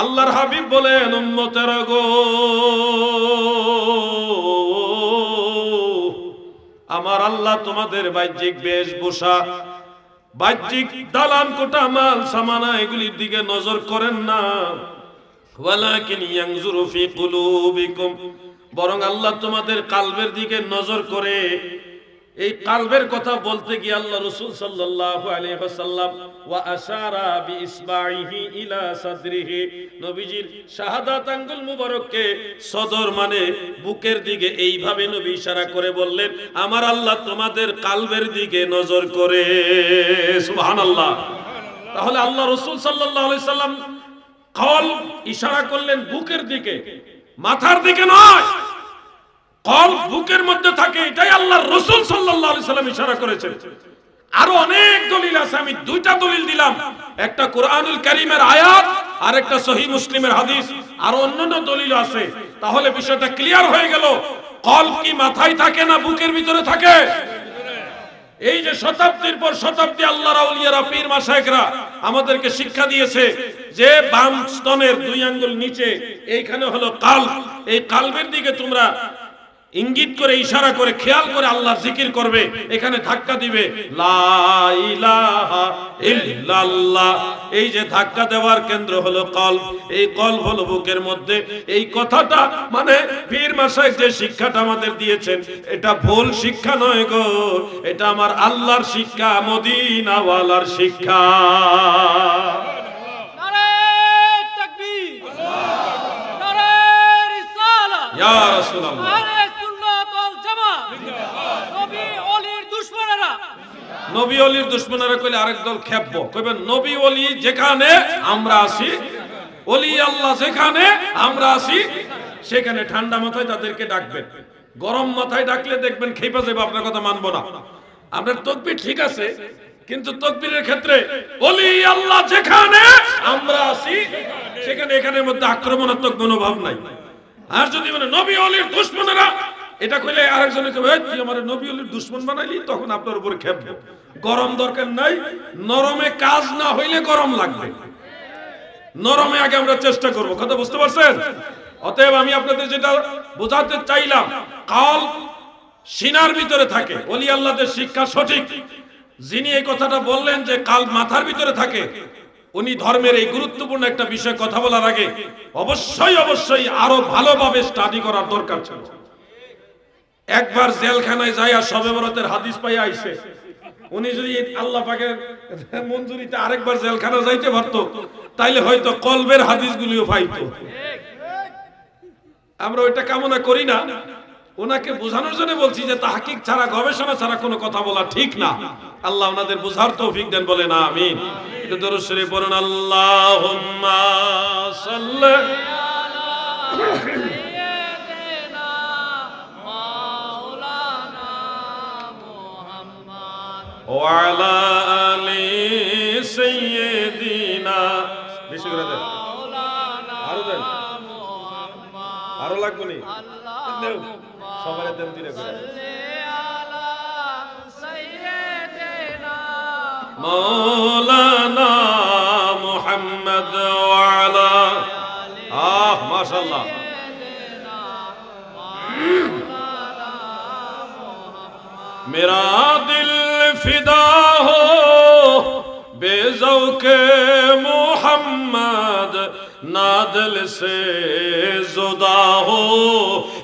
S1: আল্লাহর হাবিব বলেন, উম্মতেরা গো, আমার আল্লাহ তোমাদের বাহ্যিক বেশভূষা, বাহ্যিক দালান কোঠা, মাল সামানা এগুলির দিকে নজর করেন না, ওয়ালাকিন ইয়ানজুরু ফি কুলুবিকুম, বরং আল্লাহ তোমাদের কালবের দিকে নজর করে। এই কালবের কথা বলতে গিয়ে আল্লাহ রাসূল সাল্লাল্লাহু আলাইহি ওয়াসাল্লাম ওয়া আশারা বিইসবাইহি ইলা সাদরিহি, নবীজির শাহাদাত আঙ্গুল মুবারককে সদর মানে বুকের দিকে এইভাবে নবী ইশারা করে বললেন, আমার আল্লাহ তোমাদের কালবের দিকে নজর করে। সুবহানাল্লাহ। তাহলে আল্লাহ রাসূল সাল্লাল্লাহু আলাইহি সাল্লাম কল ইশারা করলেন বুকের দিকে, মাথার দিকে নয়। কলব বুকের মধ্যে থাকে, এটাই আল্লাহর রাসূল সাল্লাল্লাহু আলাইহি সাল্লাম ইশারা করেছেন। আরো অনেক দলিল আছে, আমি দুইটা দলিল দিলাম, একটা কোরআনুল কারীমের আয়াত আর একটা সহিহ মুসলিমের হাদিস, আর অন্যান্য দলিল আছে। তাহলে বিষয়টা ক্লিয়ার হয়ে গেল, কলব কি মাথায় থাকে না বুকের ভিতরে থাকে? এই যে শতাব্দীর পর শতাব্দী আল্লাহর আউলিয়ারা, পীর মাশায়েখরা আমাদেরকে শিক্ষা দিয়েছে যে বাম স্তনের 2 আঙ্গুল নিচে এইখানে হলো কালব, এই কালবের দিকে তোমরা ইঙ্গিত করে ইশারা করে খেয়াল করে আল্লাহর জিকির করবে, এখানে ধাক্কা দিবে লা ইলাহা ইল্লাল্লাহ। এই যে ধাক্কা দেওয়ার কেন্দ্র হলো কলব, এই কলব হলো বুকের মধ্যে। এই কথাটা মানে পীর মাশায়েখ যে শিক্ষাটা আমাদের দিয়েছেন, এটা ভুল শিক্ষা নয় গো, এটা আমার আল্লাহর শিক্ষা, মদিনা ওয়ালার শিক্ষা।
S2: নারে তাকবীর, নারে রিসালাত,
S1: ইয়া রাসূলুল্লাহ। নবী ওলির দুশমনেরা কইলে আরেক দল খেপবো, কইবেন নবী ওলি যেখানে আমরা আছি, ওলি আল্লাহ যেখানে আমরা আছি, সেখানে ঠান্ডা মাথায় তাদেরকে ডাকবেন। গরম মাথায় ডাকলে দেখবেন খেপে যাবে, আপনার কথা মানবো না। আপনার তাকবীর ঠিক আছে, কিন্তু তাকবীরের ক্ষেত্রে ওলি আল্লাহ যেখানে আমরা আছি সেখানে, এখানের মধ্যে আক্রমণাত্মক মনোভাব নাই। আর যদি মানে নবী ওলির দুশমনেরা এটা কইলে আরেকজনে কইবে তুই আমার নবী ওলির দুশমন বানাইলি, তখন আপনার উপরে খেপবে। গরম দরকার নাই, নরমে কাজ না হইলে গরম লাগবে, নরমে আগে আমরা চেষ্টা করব। কথা বুঝতে পারছেন? অতএব আমি আপনাদের যেটা বোঝাতে চাইলাম, কলব সিনার ভিতরে থাকে, ওলি আল্লাহদের শিক্ষা সঠিক। যিনি এই কথাটা বললেন যে কলব মাথার ভিতরে থাকে, উনি ধর্মের এই গুরুত্বপূর্ণ একটা বিষয় কথা বলার আগে অবশ্যই আরো ভালোভাবে স্টাডি করার দরকার ছিল। একবার জেলখানায় যাইয়া শবে বরাতের হাদিস পাইয়া আইছে, উনি যদি আল্লাহ পাকের মঞ্জুরিতে আরেকবার জেলখানা যাইতে পারতো, তাইলে হয়তো কলবের হাদিসগুলিও পাইতো। আমরা ওইটা কামনা করি না, ওনাকে বোঝানোর জন্য বলছি যে তাহকিক ছাড়া, গবেষণা ছাড়া কোনো কথা বলা ঠিক না। আল্লাহ ওনাদের বোঝার তৌফিক দেন, বলেন আমিন। এটা দরুদ শরীফ পড়ুন, আল্লাহুম্মা সাল্লি ওয়ালা আলি সাইয়্যিদিনা। বেশি করে দেন, আরো দেন, আরো লাগবে নি, সবাই দেন দিনে করে। মাওলানা মুহাম্মদ ওয়ালা, মাশাআল্লাহ। मेरा दिल फिदा हो बेज़ौक़े मोहम्मद, ना दिल से जुदा हो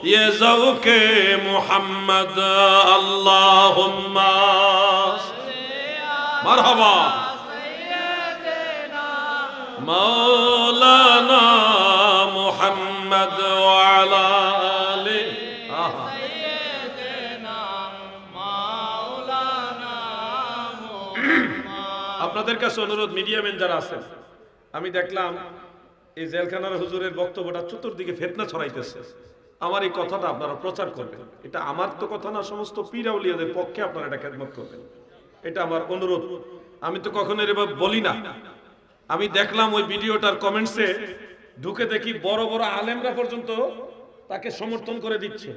S1: ये ज़ौक़े मोहम्मद। अल्लाहुम्मा मरहबा मौलाना मुहम्मद वाला आले। আপনাদের কাছে অনুরোধ, মিডিয়াম্যান যারা আছেন, আমি দেখলাম এই জেলখানার হুজুরের বক্তব্যটা চতুর্দিকে ফিতনা ছড়াইতেছে। আমার এই কথাটা আপনারা প্রচার করবেন। এটা আমার তো কথা না, সমস্ত পীর আউলিয়াদের পক্ষে আপনারা এটা খেদমত করবেন, এটা আমার অনুরোধ। আমি তো কখনো এভাবে বলি না। আমি দেখলাম ওই ভিডিওটার কমেন্টসে ঢুকে দেখি বড় বড় আলেমরা পর্যন্ত তাকে সমর্থন করে দিচ্ছে।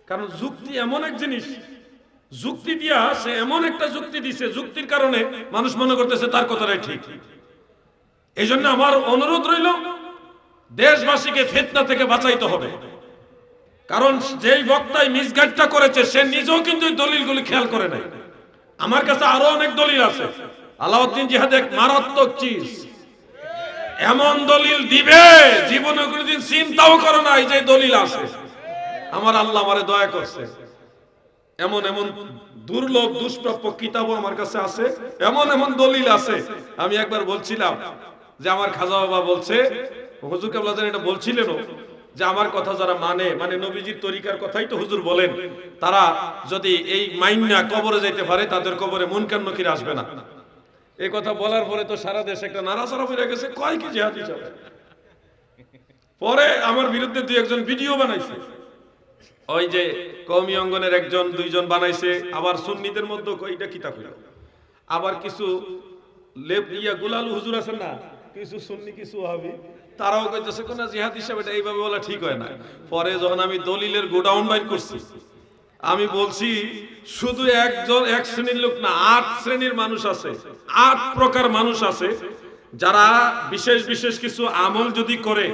S1: কারণ যুক্তি এমন এক জিনিস, যুক্তি দিয়া সে এমন একটা যুক্তি দিছে, যুক্তির কারণে মানুষ মনে করতেছে তার কথাটাই ঠিক। এই জন্য আমার অনুরোধ রইল, দেশবাসীকে ফিতনা থেকে বাঁচাইতে হবে। কারণ যেই বক্তাই মিসগাইডটা করেছে সে নিজেও কিন্তু এই দলিলগুলি খেয়াল করে নাই। আমার কাছে আরো অনেক দলিল আছে। আলাউদ্দিন জিহাদ এক মারাত্মক চিজ, এমন দলিল দিবে জীবনে কোনোদিন চিন্তাও করে নাই যে দলিল আছে। আমার আল্লাহ আমারে দয়া করছে, এমন এমন দুর্লভ দুষ্প্রাপ্য কিতাবও আমার কাছে আছে, এমন এমন দলিল আছে। আমি একবার বলছিলাম যে আমার খাজা বাবা বলছে, হুজুর কেবলা জান এটা বলছিলেন যে আমার কথা যারা মানে নবীজির তরিকার কথাই তো হুজুর বলেন, তারা যদি এই মাইন্না কবরে যাইতে পারে তাদের কবরে মুনকার নকির আসবে না। এই কথা বলার পরে তো সারা দেশে একটা নাড়াচাড়া হয়ে গেছে, কয় কি জিহাদি চলে। পরে আমার বিরুদ্ধে দুই একজন ভিডিও বানাইছে, ওই যে কওমি অঙ্গনের একজন দুইজন বানাইছে, আবার সুন্নিদের মধ্যে কয়টা কিতাব হইল, আবার কিছু গুলাল হুজুর আছেন না, কিছু সুন্নি কিছু ওয়াহাবি, তারাও কইতেছে কোন জিহাদ হিসাবে এটা এইভাবে বলা ঠিক হয় না। পরে যখন আমি দলিলের গোডাউন বাইর করছি, আমি বলছি শুধু একজন এক শ্রেণীর লোক না, 8 শ্রেণীর মানুষ আছে, 8 প্রকার মানুষ আছে যারা বিশেষ বিশেষ কিছু আমল যদি করে,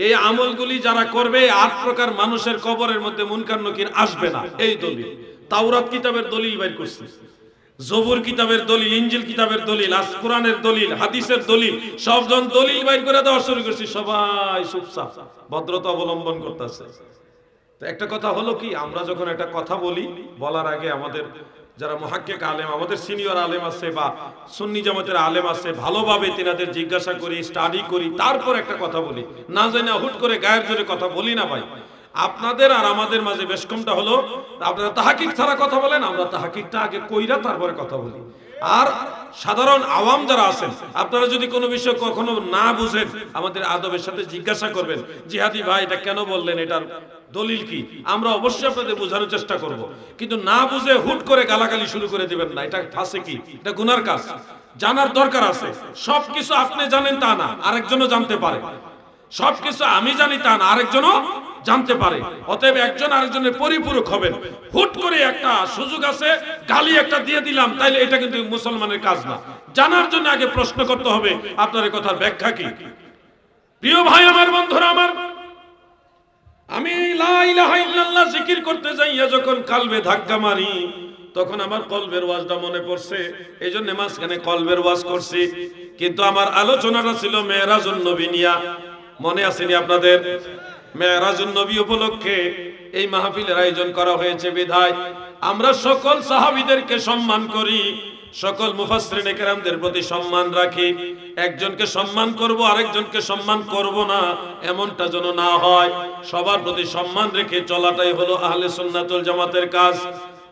S1: এই আমলগুলি যারা করবে 8 প্রকার মানুষের কবরের মধ্যে মুনকার নকির আসবে না। এই দলিল তাওরাত কিতাবের দলিল বাইর করছে, জবুর কিতাবের দলিল, ইনজিল কিতাবের দলিল, আজ কোরআনের দলিল, হাদিসের দলিল, সবজন দলিল বাইর করে দেওয়া শুরু করছি। সবাই চুপচাপ ভদ্রতা অবলম্বন করতেছে। তো একটা কথা হলো কি, আমরা যখন একটা কথা বলি, বলার আগে আমাদের যারা মুহাক্কিক আলেম, আমাদের সিনিয়র আলেম আছে বা সুন্নি জামাতের আলেম আছে, ভালোভাবে তিনাদের জিজ্ঞাসা করি, স্টাডি করি, তারপর একটা কথা বলি। না জানি হুট করে গায়ের জোরে কথা বলি না ভাই। আপনাদের আর আমাদের মাঝে বেশ কমটা হলো আপনারা তাহাকিক ছাড়া কথা বলেন, আমরা তাহাকিকটা আগে কইরা তারপরে কথা বলি। আর সাধারণ আওয়াম যারা আছেন, আপনারা যদি কোনো বিষয় কখনো না বুঝেন, আমাদের আদবের সাথে জিজ্ঞাসা করবেন, জিহাদি ভাই এটা কেন বললেন, এটার দলিল কি, আমরা অবশ্যই আপনাদের বোঝানোর চেষ্টা করব। কিন্তু না বুঝে হুট করে গালাগালি শুরু করে দিবেন না, এটা ফাঁসে কি, এটা গুনার কাজ। জানার দরকার আছে। সবকিছু আপনি জানেন তা না, আরেকজনও জানতে পারে। সবকিছু আমি জানি তা না, আরেকজনও জানতে পারে। অতএব একজন আরেকজনের পরিপূরক হবেন। হুট করে একটা সুযোগ আছে, গালি একটা দিয়ে দিলাম, তাইলে এটা কিন্তু মুসলমানের কাজ না। জানার জন্য আগে প্রশ্ন করতে হবে আপনার এই কথার ব্যাখ্যা কি। প্রিয় ভাই আমার, বন্ধুরা আমার, আমি লা ইলাহা ইল্লাল্লাহ জিকির করতে যাইয়া যখন কালবে ধাক্কা মারি, তখন আমার কলবের ওয়াজটা মনে পড়ছে, এই জন্য মাঝখানে কলবের ওয়াজ করছি। কিন্তু আমার আলোচনাটা ছিল মেরাজুন নবী নিয়া। মনে আসেনি আপনাদের? মেরাজুন নবী উপলক্ষে এই মাহফিলের আয়োজন করা হয়েছে বিধায় আমরা সকল সাহাবীদেরকে সম্মান করি, সকল মুফাসসিরিনে কেরামদের প্রতি সম্মান রাখি। একজনকে সম্মান করব, আরেকজনকে সম্মান করব না, এমনটা যেন না হয়। সবার প্রতি সম্মান রেখে চলাটাই হলো আহলে সুন্নাত ওয়াল জামাতের কাজ।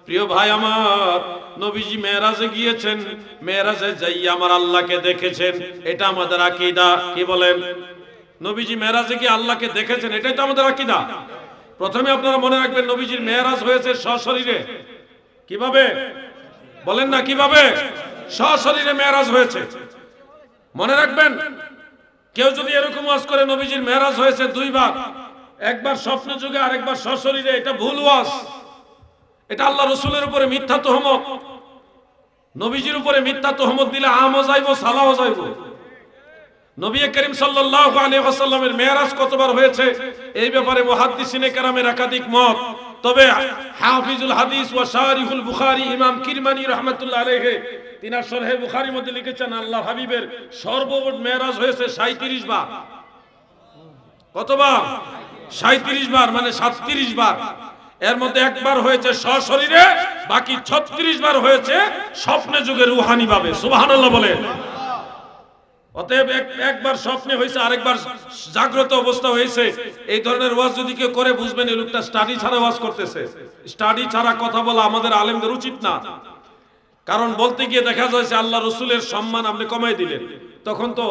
S1: প্রিয় ভাই আমার, নবীজি মেরাজে গিয়েছেন, মেরাজে যাইয়া আমার আল্লাহকে দেখেছেন, এটা আমাদের আকীদা। কি বলেন? নবীজি মেরাজে গিয়ে আল্লাহকে দেখেছেন, এটাই তো আমাদের আকীদা। প্রথমে আপনারা মনে রাখবেন, নবীজির মেরাজ হয়েছে সশরীরে। কিভাবে বলেন না, কিভাবে? সশরীরে মেরাজ হয়েছে। মনে রাখবেন, কেউ যদি এরকম ওয়াজ করে নবীজির মেরাজ হয়েছে 2 বার, একবার স্বপ্ন যুগে আর একবার সশরীরে, এটা ভুল ওয়াজ। এটা আল্লাহ রাসূলের উপরে মিথ্যা তহমত। নবীজির উপরে মিথ্যা তহমত দিলে আমও যাইবো, সালাও যাইবো। নবী করিম সাল্লাল্লাহু আলাইহি ওয়াসাল্লামের মেরাজ কতবার হয়েছে এই ব্যাপারে মুহাদ্দিসিনে কেরামের একাধিক মত। তবে হাফিজুল হাদিস ওয়া শারিহুল বুখারী ইমাম কিরমানি রাহমাতুল্লাহ আলাইহি তিনার শরহে বুখারীর মধ্যে লিখেছেন, আল্লাহ হাবিবের সর্বমোট মেরাজ হয়েছে 37 বার। কতবার? 37 বার, মানে 37 বার। এর মধ্যে একবার হয়েছে সশরীরে, বাকি 36 বার হয়েছে স্বপ্নে যুগে রুহানি ভাবে। সুবহানাল্লাহ বলেন। অতএব একবার স্বপ্নে হয়েছে, আরেকবার জাগ্রত অবস্থা হয়েছে। এই ধরনের ওয়াজ যদি কেউ করে, বুঝবেন এই লোকটা স্টাডি ছাড়া ওয়াজ করতেছে। স্টাডি ছাড়া কথা বলা আমাদের আলেমদের উচিত না। কারণ বলতে গিয়ে দেখা যাচ্ছে আল্লাহ রসুলের সম্মান আপনি কমাই দিলেন, তখন তো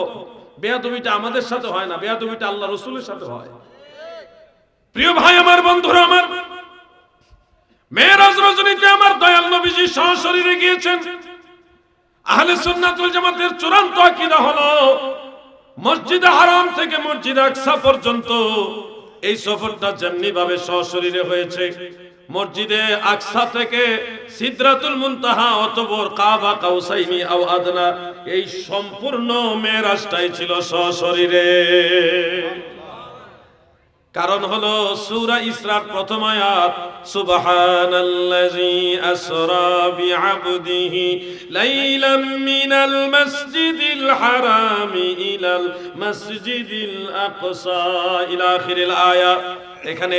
S1: বেয়াদবিটা আমাদের সাথে হয় না, বেয়াদবিটা আল্লাহ রসুলের সাথে হয়। প্রিয় ভাই আমার, বন্ধুরা আমার, মেরাজ রজনীতে আমার দয়াল নবীজি সশরীরে গিয়েছেন। আহলে সুন্নাত ওয়াল জামাতের চূড়ান্ত আকীদা হলো মসজিদে হারাম থেকে মসজিদে আকসা পর্যন্ত এই সফরটা যেমনি ভাবে সশরীরে হয়েছে, মসজিদে আকসা থেকে সিদরাতুল মুনতাহা অতঃপর কাবা কাউসাইনি আও আদনা, এই সম্পূর্ণ মেরাজটাই ছিল সশরীরে। কারণ হলো সূরা ইসরার প্রথম আয়াত, সুবহানাল্লাযী আসরা বিআবদিহি লাইলাম মিনাল মাসজিদিল হারামি ইলাল মাসজিদিল আকসা ইলা আখিরিল আয়াত। এখানে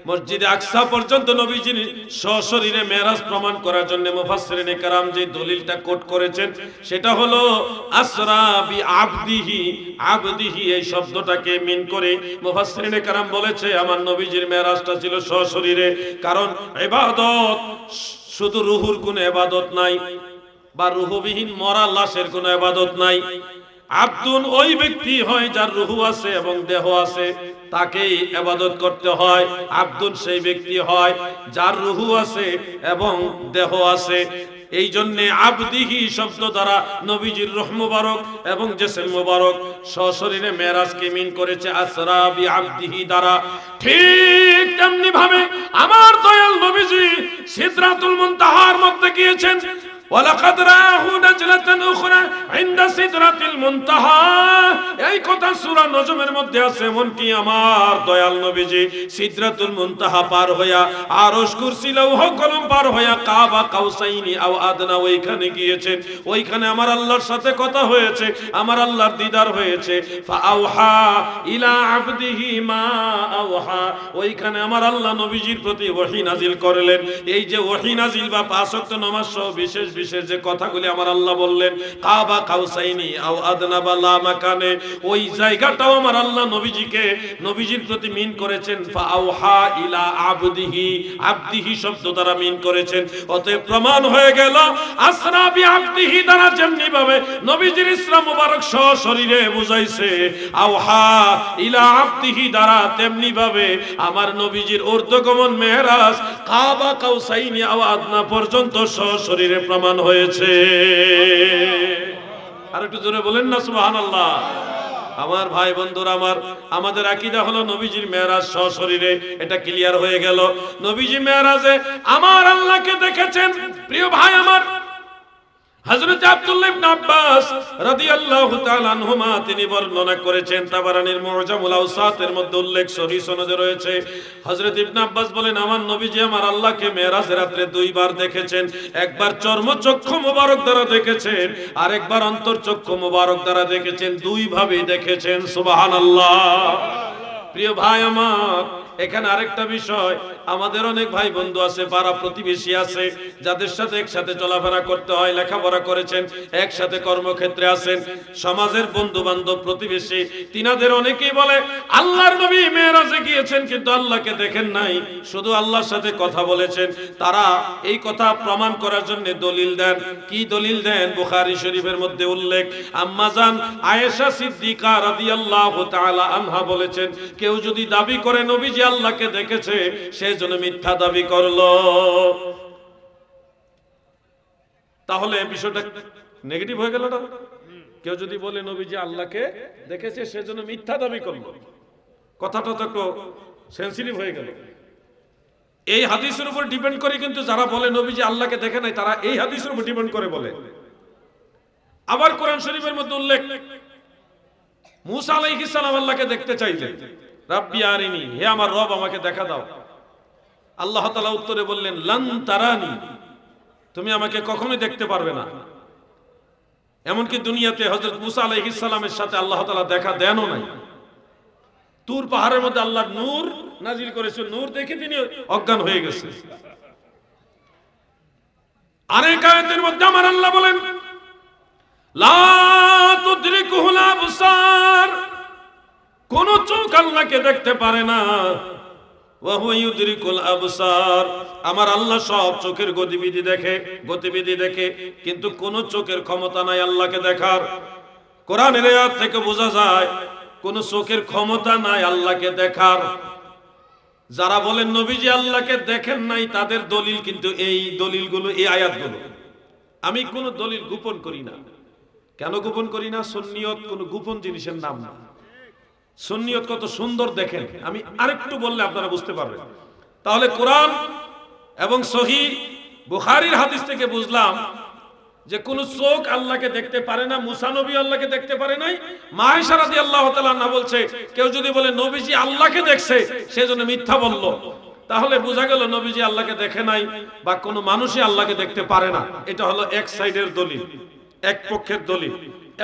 S1: মসজিদে আকসা পর্যন্ত নবীজির সশরীরে মেরাজ প্রমাণ করার জন্য মুফাসসিরিনে কেরাম যে দলিলটা কোট করেছেন সেটা হলো আসরা বিআবদিহি, আবদিহি এই শব্দটাকে মিন করে মুফাসসিরিনে কেরাম বলেছে আমার নবীজির মেরাজটা ছিল সশরীরে। কারণ ইবাদত শুধু রুহুর কোনো ইবাদত নাই, বা রুহবিহীন মরা লাশের কোনো ইবাদত নাই। আব্দুন ওই ব্যক্তি হয় যার রুহু আছে এবং দেহ আছে, তাকেই ইবাদত করতে হয়। আব্দুন সেই ব্যক্তি হয় যার রুহু আছে এবং দেহ আছে। এই জন্য আবদিহি শব্দ দ্বারা নবীজির রূহ মুবারক এবং জিসম মুবারক সশরীরে মেরাজকে মিন করেছে আসরা বিআবদিহি দ্বারা। ঠিক তেমনি ভাবে আমার দয়াল নবীজি সিদরাতুল মুনতাহার মধ্যে গিয়েছেন। ওয়ালাকাদ রাহু নাজলাতান উখরা ইনদা সিদরাতিল মুনতাহা, এই কথা সূরা নজমের মধ্যে আছে। এমন কি আমার দয়াল নবীজি সিদরাতুল মুনতাহা পার হইয়া আরশ কুরসি লৌহ কলম পার হইয়া কাবা কাউসাইনি আও আদনা ওইখানে গিয়েছেন। ওইখানে আমার আল্লাহর সাথে কথা হয়েছে, আমার আল্লাহর দিদার হয়েছে। ফাআওহা ইলা আবদিহি মা আওহা, ওইখানে আমার আল্লাহ নবীজির প্রতি ওহী নাজিল করলেন। এই যে ওহী নাজিল বা পাঁচ ওয়াক্ত নামাজ সহ বিশেষ বিশেষ যে কথাগুলি আমার আল্লাহ বললেন, কাবা কাউসাইনি আও আদনা বা লা মাকানে, ওই জায়গাটাও আমার আল্লাহ নবীজিকে নবীজির প্রতি মিন করেছেন। ফাআওহা ইলা আবদিহি, আবদিহি শব্দ দ্বারা মিন করেছেন। অতএব প্রমাণ হয়ে গেল আসরা বিআবদিহি দ্বারা যেমনি ভাবে নবীজির ইসলাম মুবারক সশরীরে বুঝাইছে, আওহা ইলা আবদিহি দ্বারা তেমনি ভাবে আমার নবীজির ঊর্ধ্বগমন মেরাজ কাবা কাউসাইনি আও আদনা পর্যন্ত সশরীরে প্রমাণ হয়েছে। আর একটু জোরে বলেন না সুবহানাল্লাহ। আমার ভাই বন্ধুরা আমার, আমাদের আকীদা হলো নবীজির মেরাজ সশরীরে, এটা ক্লিয়ার হয়ে গেল। নবীজি মেরাজে আমার আল্লাহকে দেখেছেন। প্রিয় ভাই আমার, হযরত আব্দুল্লাহ ইবনে আব্বাস রাদিয়াল্লাহু তাআলা আনহুমা তিনি বর্ণনা করেছেন, তাবারানীর মুআজামুল আওসাতের মধ্যে উল্লেখ সহিহ সনদে রয়েছে। হযরত ইবনে আব্বাস বলেন আমার নবীজি আমার আল্লাহকে মেরাজের রাতে দুইবার দেখেছেন। একবার চর্মচক্ষু মোবারক দ্বারা দেখেছেন, আর একবার অন্তরচক্ষু মোবারক দ্বারা দেখেছেন। দুই ভাবে দেখেছেন। সুবহানাল্লাহ। প্রিয় ভাই আমার, এখানে আরেকটা বিষয়, আমাদের অনেক ভাই বন্ধু আছে, পাড়া প্রতিবেশী আছে, যাদের সাথে একসাথে চলাফেরা করতে হয়, লেখাপড়া করেছেন, একসাথে কর্মক্ষেত্রে আছেন, সমাজের বন্ধু বান্ধব প্রতিবেশী, তিনাদের অনেকেই বলে আল্লাহর নবী মেরাজে গিয়েছেন কিন্তু আল্লাহকে দেখেন নাই, শুধু আল্লাহর সাথে কথা বলেছেন। তারা এই কথা প্রমাণ করার জন্য দলিল দেন। কি দলিল দেন? বুখারী শরীফের মধ্যে উল্লেখ, আম্মা জান আয়েশা সিদ্দিকা রাদিয়াল্লাহু তাআলা আনহা বলেছেন, কেউ যদি দাবি করে নবীজি আল্লাহকে দেখেছে, সেই জন্য মিথ্যা দাবি করলো। তাহলে বিষয়টা নেগেটিভ হয়ে গেল না? কেউ যদি বলে নবীজি আল্লাহকে দেখেছে, সেজন্য মিথ্যা দাবি করলো, কথাটা তো একটু সেনসিটিভ হয়ে গেল। এই হাদিসের উপর ডিপেন্ড করে কিন্তু যারা বলে নবীজি আল্লাহকে দেখে নাই, তারা এই হাদিসের উপর ডিপেন্ড করে বলে। আবার কোরআন শরীফের মধ্যে উল্লেখ, মুসা আলাইহিস সালাম আল্লাহকে দেখতে চাইলেন, রাব্বি আরিনি, হে আমার রব আমাকে দেখা দাও। আল্লাহ তাআলা উত্তরে বললেন, লান তারানি, তুমি আমাকে কখনোই দেখতে পারবে না। এমনকি দুনিয়াতে হযরত মুসা আলাইহিস সালামের সাথে আল্লাহ তাআলা দেখা দেনও নাই। তুর পাহাড়ের মধ্যে আল্লাহ নূর নাজিল করেছেন, নূর দেখে তিনি অজ্ঞান হয়ে গেছে। আরেক আয়াতের মধ্যে আমার আল্লাহ বলেন, লা তুদরিকুহুল আবসার, কোন চোখ আল্লাহকে দেখতে পারে না। ওয়া হুয়া ইউদরিকুল আবসার, আমার আল্লাহ সব চোখের গতিবিধি দেখে, কিন্তু কোন চোখের ক্ষমতা নাই আল্লাহকে দেখার। কোরআনের আয়াত থেকে বোঝা যায় কোন চোখের ক্ষমতা নাই আল্লাহকে দেখার। যারা বলেন নবীজি আল্লাহকে দেখেন নাই, তাদের দলিল কিন্তু এই দলিলগুলো, এই আয়াতগুলো। আমি কোনো দলিল গোপন করি না। কেন গোপন করি না? সুন্নিয়ত কোনো গোপন জিনিসের নাম না। সুন্নিয়ত কত সুন্দর দেখেন, আমি আরেকটু বললে আপনারা বুঝতে পারবেন। তাহলে কোরআন এবং সহিহ বুখারীর হাদিস থেকে বুঝলাম যে কোন চোখ আল্লাহকে দেখতে পারে না। মুসা নবী আল্লাহকে দেখতে পারে নাই। মা আয়েশা রাদিয়াল্লাহু তাআলা আনহা বলছে, কেউ যদি বলে নবীজি আল্লাহকে দেখছে, সেজন্য মিথ্যা বলল। তাহলে বোঝা গেল নবীজি আল্লাহকে দেখে নাই, বা কোনো মানুষই আল্লাহকে দেখতে পারে না। এটা হলো এক সাইডের দলিল, এক পক্ষের দলিল।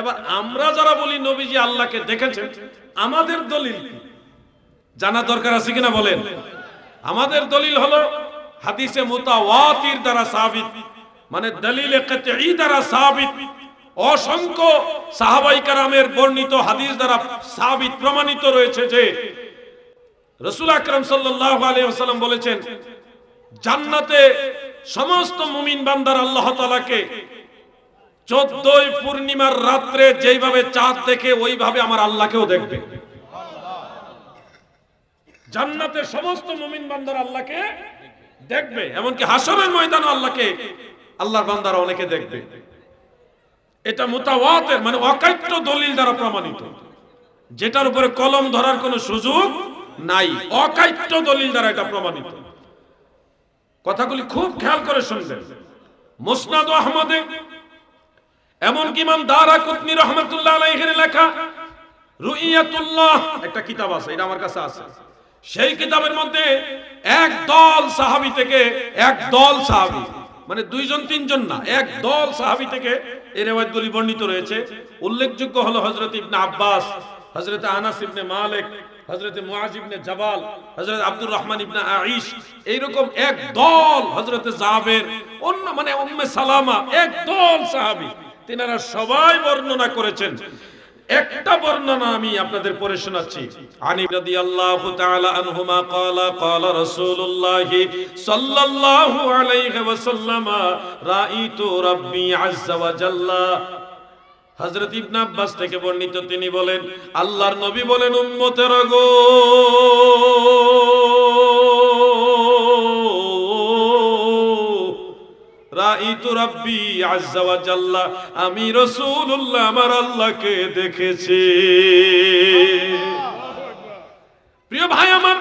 S1: এবার আমরা যারা বলি নবীজি আল্লাহকে দেখেছেন, আমাদের দলিল জানা দরকার আছে কিনা বলেন? আমাদের দলিল হলো হাদিসে মুতাওয়াতির দ্বারা সাবিত, মানে দলিলে কতঈ দ্বারা সাবিত, অসংখ্য সাহাবায়ে কেরামের বর্ণিত হাদিস দ্বারা সাবিত প্রমাণিত রয়েছে যে রাসূল আকরাম সাল্লাল্লাহু আলাইহি ওয়াসাল্লাম বলেছেন, জান্নাতে সমস্ত মুমিন বান্দার আল্লাহ তাআলাকে 14 পূর্ণিমার রাত্রে যেইভাবে চাঁদ দেখে, ওইভাবে আমার আল্লাহকেও দেখবে। জান্নাতের সমস্ত মুমিন বান্দারা আল্লাহকে দেখবে, এমনকি হাশরের ময়দানে আল্লাহকে, আল্লাহর বান্দারা অনেকে দেখবে। এটা মুতাওয়াতির, মানে অকাট্য দলিল দ্বারা প্রমাণিত, যেটার উপরে কলম ধরার কোনো সুযোগ নাই। অকাট্য দলিল দ্বারা এটা প্রমাণিত। কথাগুলি খুব খেয়াল করে শুনবেন। মুসনাদ আহমদে, এমনকি ইমাম দারাকুতনি রাহমাতুল্লাহ আলাইহির লেখা রুইয়াতুল্লাহ একটা কিতাব আছে, এটা আমার কাছে আছে। সেই কিতাবের মধ্যে একদল সাহাবী থেকে, একদল সাহাবী, মানে দুইজন তিনজন না, একদল সাহাবী থেকে এই রিওয়ায়াতগুলি বর্ণিত রয়েছে। উল্লেখযোগ্য হলো হযরত ইবনে আব্বাস, হযরত আনাস ইবনে মালিক, হযরত মুআজ ইবনে জাবাল, হযরত আব্দুর রহমান ইবনে আইশ, এইরকম একদল, হযরত জাবের, অন্য মানে উম্মে সালামা, একদল সাহাবী, তিনারা সবাই বর্ণনা করেছেন। একটা বর্ণনা আমি আপনাদের পড়ে শোনাচ্ছি। আনী রাদিয়াল্লাহু তাআলা আনহুমা ক্বালা ক্বালা রাসূলুল্লাহ সাল্লাল্লাহু আলাইহি ওয়াসাল্লাম রাআইতু রাব্বি আযজা ওয়া জাল্লা। হযরত ইবনে আব্বাস থেকে বর্ণিত, তিনি বলেন, আল্লাহর নবী বলেন, উম্মতেরা গো, রাআইতু রাব্বি আযজা ওয়া জাল্লা, আমি রাসূলুল্লাহ আমার আল্লাহকে দেখেছি। প্রিয় ভাই আমার,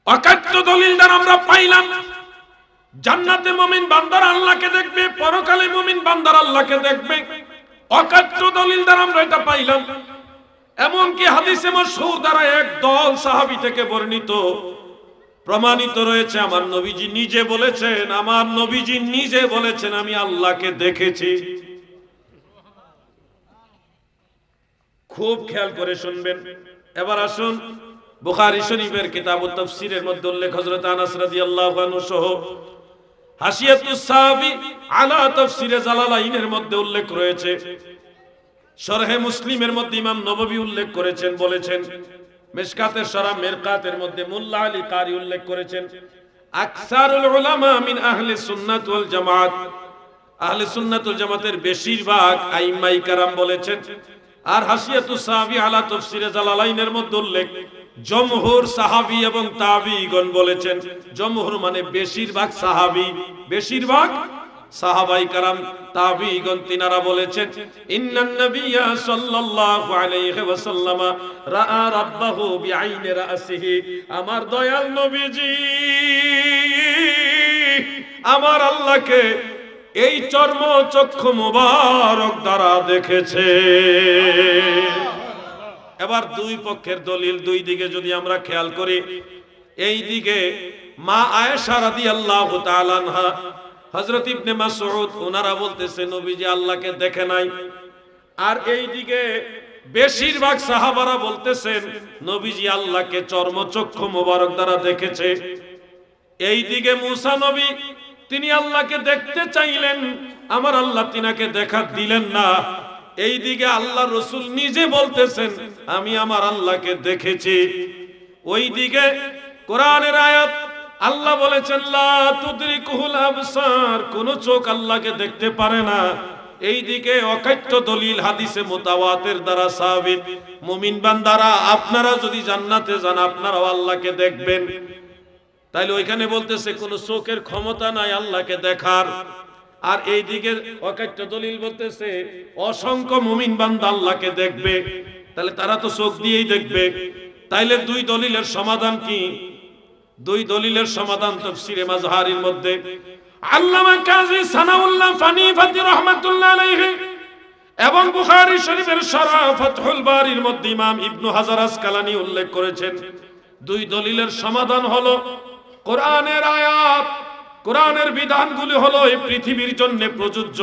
S1: অকাট্য দলিল দ্বারা আমরা পাইলাম জান্নাতে মুমিন বান্দারা আল্লাহকে দেখবে, পরকালে মুমিন বান্দারা আল্লাহকে দেখবে। অকাট্য দলিল দ্বারা আমরা এটা পাইলাম। এমনকি হাদিসে মাশহুর দ্বারা একদল সাহাবী থেকে বর্ণিত প্রমাণিত রয়েছে, আমার নবীজি নিজে বলেছেন, আমার নবীজি নিজে বলেছেন, আমি আল্লাহকে দেখেছি। খুব খেয়াল করে শুনবেন। এবার আসুন বুখারী শরীফের কিতাবুত তাফসীরের মধ্যে উল্লেখ, হযরত আনাস রাদিয়াল্লাহু আনহু সহ হাসিয়াতুস সাহাবী আলা তাফসীরে জালালাইনের মধ্যে উল্লেখ রয়েছে। শরহে মুসলিমের মধ্যে ইমাম নববী উল্লেখ করেছেন, বলেছেন, মিশকাতের শরহ মিরকাতের মধ্যে মুল্লা আলী কারি উল্লেখ করেছেন, আকসারুল উলামা মিন আহলে সুন্নাত ওয়াল জামাত, আহলে সুন্নাত ওয়াল জামাতের বেশিরভাগ আইম্মায়ে কেরাম বলেছেন। আর হাসিয়াতুস সাহাবী আলা তাফসীরে জালালাইনের মধ্যে উল্লেখ, জমহুর সাহাবী এবং তাবিঈগণ বলেছেন। জমহুর মানে বেশিরভাগ সাহাবী, বেশিরভাগ সাহাবায়ে কেরাম, তাবিঈগণ, তিনারা বলেছেন, ইন্নান নাবিয়্যা সাল্লাল্লাহু আলাইহি ওয়াসাল্লাম রাআ রাব্বাহু বিআইনি রাসিহি, আমার দয়াল নবীজি আমার আল্লাহকে এই চর্ম চক্ষু মুবারক দ্বারা দেখেছে। এবার দুই পক্ষের দলিল, দুই দিকে যদি আমরা খেয়াল করি, এই দিকে মা আয়েশা রাদিয়াল্লাহু তাআলা আনহা, হযরত ইবনে মাসউদ, ওনারা বলতেছে নবীজি আল্লাহকে দেখে নাই। আর এই দিকে বেশিরভাগ সাহাবারা বলতেছেন নবীজি আল্লাহকে চর্মচক্ষু মোবারক দ্বারা দেখেছে। এই দিকে মুসা নবী, তিনি আল্লাহকে দেখতে চাইলেন, আমার আল্লাহ তিনাকে দেখা দিলেন না। এই দিকে আল্লাহ রাসূল নিজে বলতেছেন, আমি আমার আল্লাহকে দেখেছি। ওই দিকে কোরআনের আয়াত আল্লাহ বলেছেন লা তুদরিকুহুল আবসার, কোন চোখ আল্লাহকে দেখতে পারে না। এইদিকে অকাট্য দলিল হাদিসে মুতাওয়াতির দ্বারা সাবিত, মুমিন বান্দারা আপনারা যদি জান্নাতে যান আপনারাও আল্লাহকে দেখবেন। তাইলে ওইখানে বলতেছে কোন চোখের ক্ষমতা নাই আল্লাহকে দেখার, আর এইদিকে অকাট্য দলিল বলতেছে অসংখ্য মুমিন বান্দা আল্লাহকে দেখবে। তাহলে তারা তো চোখ দিয়েই দেখবে। তাইলে দুই দলিলের সমাধান কি? দুই দলিলের সমাধান তাফসীরে মাজহারির মধ্যে আল্লামা কাজী সানাউল্লাহ ফানিফাতি রাহমাতুল্লাহ আলাইহি এবং বুখারী শরীফের শারহ ফাতহুল বারীর মধ্যে ইমাম ইবনে হাজার আসকালানী উল্লেখ করেছেন দুই দলিলের সমাধান হলো কোরআনের আয়াত, কোরআনের বিধানগুলি হলো এই পৃথিবীর জন্য প্রযোজ্য,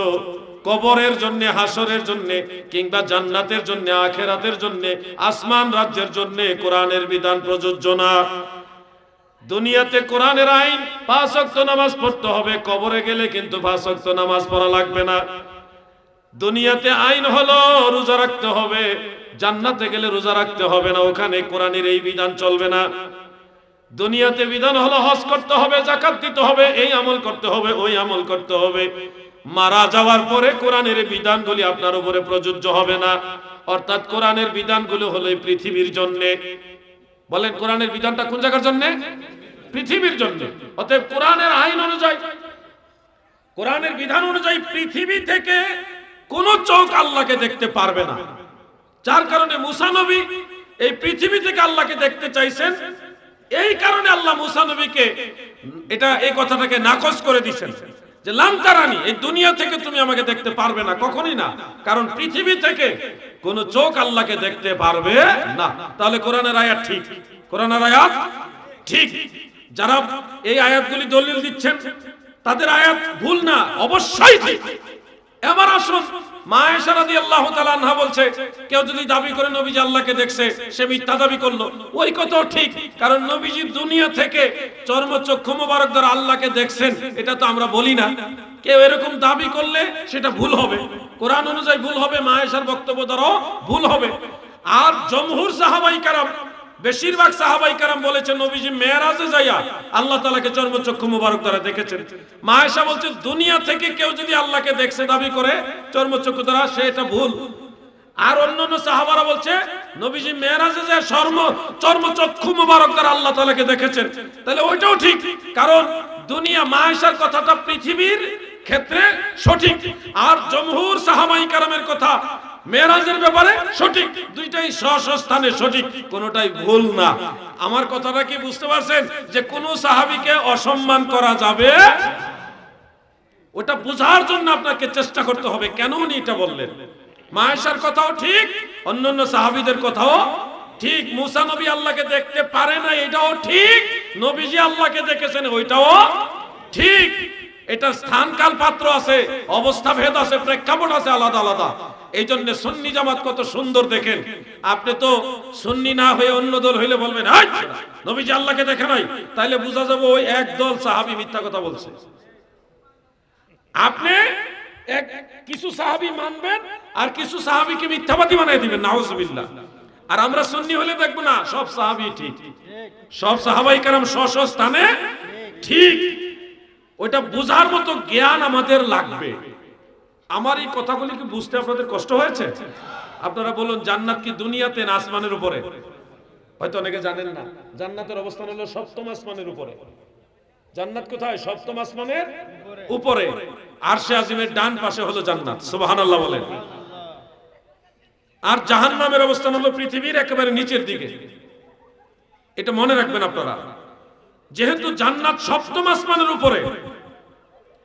S1: কবরের জন্য, হাসরের জন্য, কিংবা জান্নাতের জন্য, আখিরাতের জন্য, আসমান রাজ্যের জন্য কোরআনের বিধান প্রযোজ্য না। দুনিয়াতে কোরআনের আইন 5 ওয়াক্ত নামাজ পড়তে হবে, কবরে গেলে কিন্তু 5 ওয়াক্ত নামাজ পড়া লাগবে না। দুনিয়াতে আইন হলো রোজা রাখতে হবে, জান্নাতে গেলে রোজা রাখতে হবে না, ওখানে কোরআনের এই বিধান চলবে না। দুনিয়াতে বিধান হলো হজ করতে হবে, যাকাত দিতে হবে, এই আমল করতে হবে, ওই আমল করতে হবে। মারা যাওয়ার পরে কোরআনের বিধানগুলি আপনার উপরে প্রযোজ্য হবে না। অর্থাৎ কোরআনের বিধানগুলো হলো এই পৃথিবীর জন্য। বলেন কোরআনের বিধানটা কোন জায়গার জন্য? পৃথিবীর জন্য। অতএব কোরআনের আইন অনুযায়ী, কোরআনের বিধান অনুযায়ী পৃথিবী থেকে কোন চোখ আল্লাহকে দেখতে পারবে না। যার কারণে মুসা নবী এই পৃথিবী থেকে আল্লাহকে দেখতে চাইছেন, এই কারণে আল্লাহ মুসা নবীকে এই কথাটাকে নাকচ করে দিয়েছেন যে লাম তারানি, এই দুনিয়া থেকে তুমি আমাকে দেখতে পারবে না, কখনোই না। কারণ পৃথিবী থেকে কোন চোখ আল্লাহকে দেখতে পারবে না। তাহলে কোরআনের আয়াত ঠিক, কোরআনের আয়াত ঠিক। যারা এই আয়াতগুলি দলিল দিচ্ছেন তাদের আয়াত ভুল না, অবশ্যই ঠিক। এবার আসুন, মা আয়েশা রাদিয়াল্লাহু তাআলা আনহা বলছে কেউ যদি দাবি করে নবীজি আল্লাহকে দেখছে সে মিথ্যা দাবি করলো। ওই কথাও ঠিক, কারণ নবীজি দুনিয়া থেকে চর্মচক্ষু মোবারক দ্বারা আল্লাহকে দেখছেন, এটা তো আমরা বলি না। কেউ এরকম দাবি করলে সেটা ভুল হবে, কোরআন অনুযায়ী ভুল হবে, মা আয়েশার বক্তব্য দ্বারাও ভুল হবে। আর জমহুর সাহাবায়ে কেরাম, বেশিরভাগ সাহাবায়ে কেরাম বলেছেন নবীজি মেরাজে যাইয়া আল্লাহ তাআলাকে চর্মচক্ষু মোবারক দ্বারা দেখেছেন। মা আয়েশা বলছে দুনিয়া থেকে কেউ যদি আল্লাহকে দেখছে দাবি করে চর্মচক্ষু দ্বারা, সে এটা ভুল। আর অন্যান্য সাহাবারা বলছে নবীজি মেরাজে যায় চর্মচক্ষু মোবারক দ্বারা আল্লাহ তাআলাকে দেখেছেন। তাহলে ওইটাও ঠিক, কারণ দুনিয়া, মা আয়েশার কথাটা পৃথিবীর ক্ষেত্রে সঠিক, আর জমহুর সাহাবায়ে কেরামের কথা মেরাজের ব্যাপারে সঠিক। দুইটাই স্ব স্থানে সঠিক, কোনোটাই ভুল না। আমার কথাটা কি বুঝতে পারছেন? যে কোন সাহাবীকে অসম্মান করা যাবে, ওটা বোঝার জন্য আপনাকে চেষ্টা করতে হবে কেন উনি এটা বললেন। মা আয়েশার কথাও ঠিক, অন্যান্য সাহাবীদের কথাও ঠিক। মুসা নবী আল্লাহকে দেখতে পারে না, এটাও ঠিক। নবীজি আল্লাহকে দেখেছেন, ওইটাও ঠিক। এটা স্থান কাল পাত্র আছে, অবস্থা ভেদ আছে, প্রেক্ষাপট আছে আলাদা আলাদা। এই জন্য সুন্নি জামাত কত সুন্দর দেখেন। আপনি তো সুন্নি না হয়ে অন্য দল হইলে বলবেন নবীজি আল্লাহকে দেখে নাই, তাইলে বোঝা যাবে ওই এক দল সাহাবী মিথ্যা কথা বলছে। আপনি কিছু সাহাবী মানবেন আর কিছু সাহাবীকে মিথ্যাবাদী বানাই দিবেন, নাউজুবিল্লাহ। আর আমরা সুন্নি হলে দেখবো না সব সাহাবী ঠিক, সব সাহাবায়ে কেরাম স্ব স্থানে ঠিক। ওইটা বোঝার মতো জ্ঞান আমাদের লাগবে। আমার এই কথাগুলি কি বুঝতে আপনাদের কষ্ট হয়েছে? আপনারা বলুন জান্নাত কি দুনিয়াতে না আসমানের উপরে? হয়তো অনেকে জানেন না, জান্নাতের অবস্থান হলো 7ম আসমানের উপরে। জান্নাত কোথায়? 7ম আসমানের উপরে, আরশে আজিমের ডান পাশে হলো জান্নাত। সুবহানাল্লাহ বলেন। আর জাহান্নামের অবস্থান হলো পৃথিবীর একেবারে নিচের দিকে। এটা মনে রাখবেন আপনারা। যেহেতু জান্নাত 7ম আসমানের উপরে,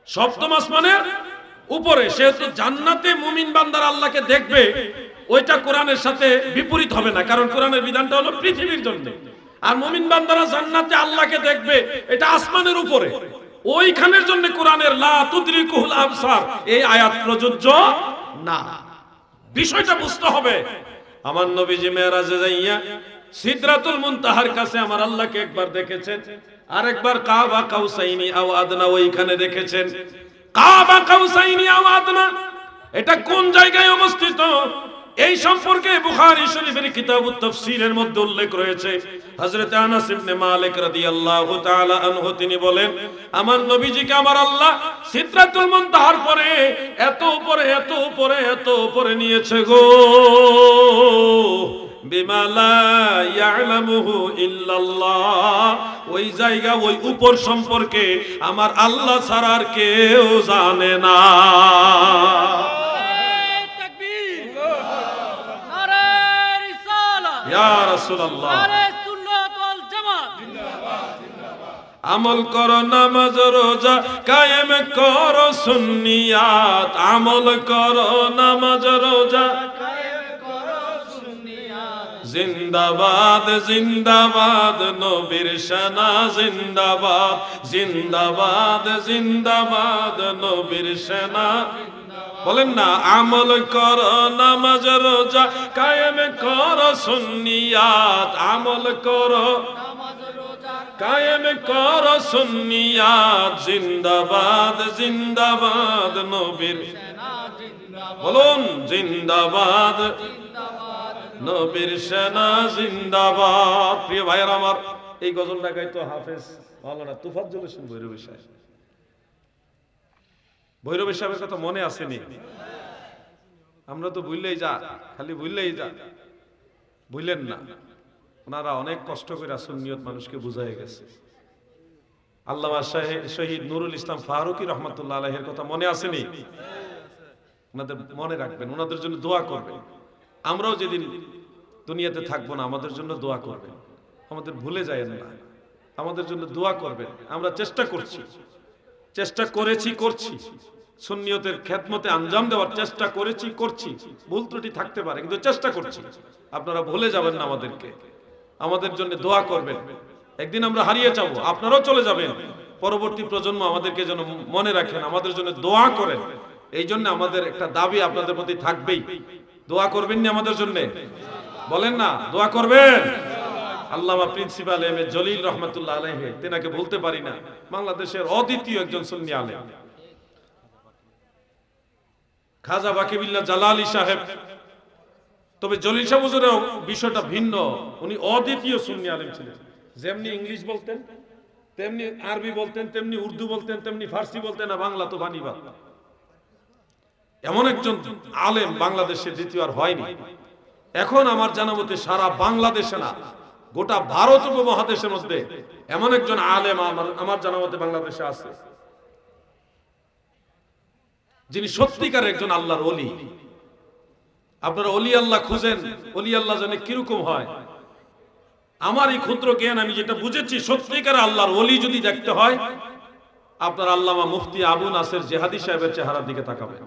S1: 7ম আসমানের উপরে, সেহেতু জান্নাতে মুমিন বান্দারা আল্লাহকে দেখবে, ওইটা কোরআনের সাথে বিপরীত হবে না, কারণ কোরআনের বিধানটা হলো পৃথিবীর জন্য। আর মুমিন বান্দারা জান্নাতে আল্লাহকে দেখবে, এটা আসমানের উপরে। ওইখানের জন্য কোরআনের লা তুদরিকুহুল আবসার এই আয়াত প্রযোজ্য না। বিষয়টা বুঝতে হবে। আমার নবীজি মেরাজে যাইয়া সিদরাতুল মুনতাহার কাছে আমার আল্লাহকে একবার দেখেছেন, আরেকবার কাবা কাউসাইনি আও আদনা ওইখানে দেখেছেন। কাবা কাউসাইনি আও আদনা এটা কোন জায়গায় অবস্থিত? এই সম্পর্কে বুখারী শরীফের কিতাবুত তাফসীরের মধ্যে উল্লেখ রয়েছে। হযরত আনাস ইবনে মালিক রাদিয়াল্লাহু তাআলা আনহু তিনি বলেন, আমার নবীজিকে আমার আল্লাহ সিদরাতুল মুনতাহার পরে এত উপরে এত উপরে এত উপরে নিয়েছে গো, বিমা লা ইয়ালামুহু ইল্লাল্লাহ। ওই জায়গা ওই উপর সম্পর্কে আমার আল্লাহ ছাড়া আর কেউ জানে না। ইয়া রাসূলুল্লাহ, আমল করো নামাজ রোজা কায়েম করো সুন্নিয়াত, আমল করো নামাজ রোজা কায়েম করো সুন্নিয়াত। জিন্দাবাদ জিন্দাবাদ নবীর শানা, জিন্দাবাদ জিন্দাবাদ জিন্দাবাদ নবীর শানা। বলেন না, আমল করো নামাজ রোজা কায়েম করো সুন্নিয়াত, আমল করো কায়েম করো সুন্নিয়াত। জিন্দাবাদ জিন্দাবাদ নবীর, বলুন জিন্দাবাদ নবীর সেনা জিন্দাবাদ। প্রিয় ভাইয়েরা আমার, এই গজলটা গাইতো হাফেজ মাওলানা তুফাজ্জল হোসেন ভৈরবী সাহেব। ভৈরবী সাহেবের কথা মনে আসেনি? আমরা তো ভুললেই যা, খালি ভুললেই যা, ভুলেন না। ওনারা অনেক কষ্ট করে সুন্নিয়ত মানুষকে বুঝাই গেছে। আল্লামা শহীদ নুরুল ইসলাম ফারুকী রহমাতুল্লাহ আলাইহির কথা মনে আসেনি? ওনাদের মনে রাখবেন, ওনাদের জন্য দোয়া করবেন। আমরাও যেদিন দুনিয়াতে থাকবো না, আমাদের জন্য দোয়া করবেন। আমাদের ভুলে যায়েন না, আমাদের জন্য দোয়া করবেন। আমরা চেষ্টা করছি, চেষ্টা করেছি, করছি, সুন্নিয়তের খেদমতে আঞ্জাম দেওয়ার চেষ্টা করেছি, করছি। ভুল ত্রুটি থাকতে পারে, কিন্তু চেষ্টা করছি। আপনারা ভুলে যাবেন না আমাদেরকে, আমাদের জন্য দোয়া করবেন। একদিন আমরা হারিয়ে যাব, আপনারাও চলে যাবেন। পরবর্তী প্রজন্ম আমাদেরকে যেন মনে রাখেন, আমাদের জন্য দোয়া করেন। এই জন্য আমাদের একটা দাবি আপনাদের প্রতি থাকবেই। দোয়া করবেন না আমাদের জন্য? বলেন না, দোয়া করবেন। আল্লামা প্রিন্সিপাল এম এ জলিল রহমাতুল্লাহ আলাইহি, তেনাকে বলতে পারি না, বাংলাদেশের অদ্বিতীয় একজন সুন্নি আলেম। খাজা বাকিবিল্লাহ জালালি সাহেব, তবে জলিল সাহেব হুজুরের বিষয়টা ভিন্ন। উনি অদ্বিতীয় সুন্নি আলেম ছিলেন। যেমনি ইংলিশ বলতেন, তেমনি আরবি বলতেন, তেমনি উর্দু বলতেন, তেমনি ফার্সি বলতেন, আর বাংলা তো বাণীবাদ। এমন একজন আলেম বাংলাদেশে দ্বিতীয় আর হয়নি। এখন আমার জানা মতে সারা বাংলাদেশে না, গোটা ভারত উপমহাদেশের মধ্যে এমন একজন আলেম আমার জানা মতে বাংলাদেশে আছে, যিনি সত্যিকার একজন আল্লাহর ওলি। আপনারা ওলি আল্লাহ খুঁজেন, ওলি আল্লাহ জানে কিরকম হয়। আমার এই ক্ষুদ্র জ্ঞান, আমি যেটা বুঝেছি, সত্যিকার আল্লাহর ওলি যদি দেখতে হয়, আপনার আল্লামা মুফতি আবু নাসের জেহাদি সাহেবের চেহারার দিকে তাকাবেন।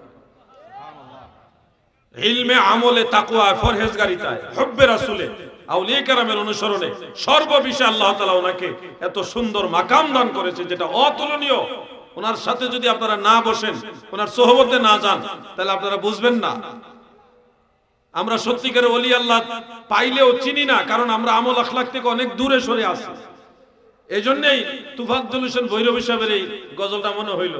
S1: ইলমে, আমলে, তাকওয়া, পরহেজগারিতায়, হুব্বে রাসূলে, আউলিয়া কেরামের অনুসরণে সর্ববিষয়ে আল্লাহ তাআলা ওনাকে এত সুন্দর মাকাম দান করেছে, যেটা অতুলনীয়। ওনার সাথে যদি আপনারা না বসেন, ওনার সোহবতে না যান, তাহলে আপনারা বুঝবেন না। আমরা সত্যিকারের ওলি আল্লাহ পাইলেও চিনি না, কারণ আমরা আমল আখলাক থেকে অনেক দূরে সরে আছি। এই জন্যই তুফাজ্জল হোসেন ভৈরবী সাহেবের এই গজলটা মনে হইল।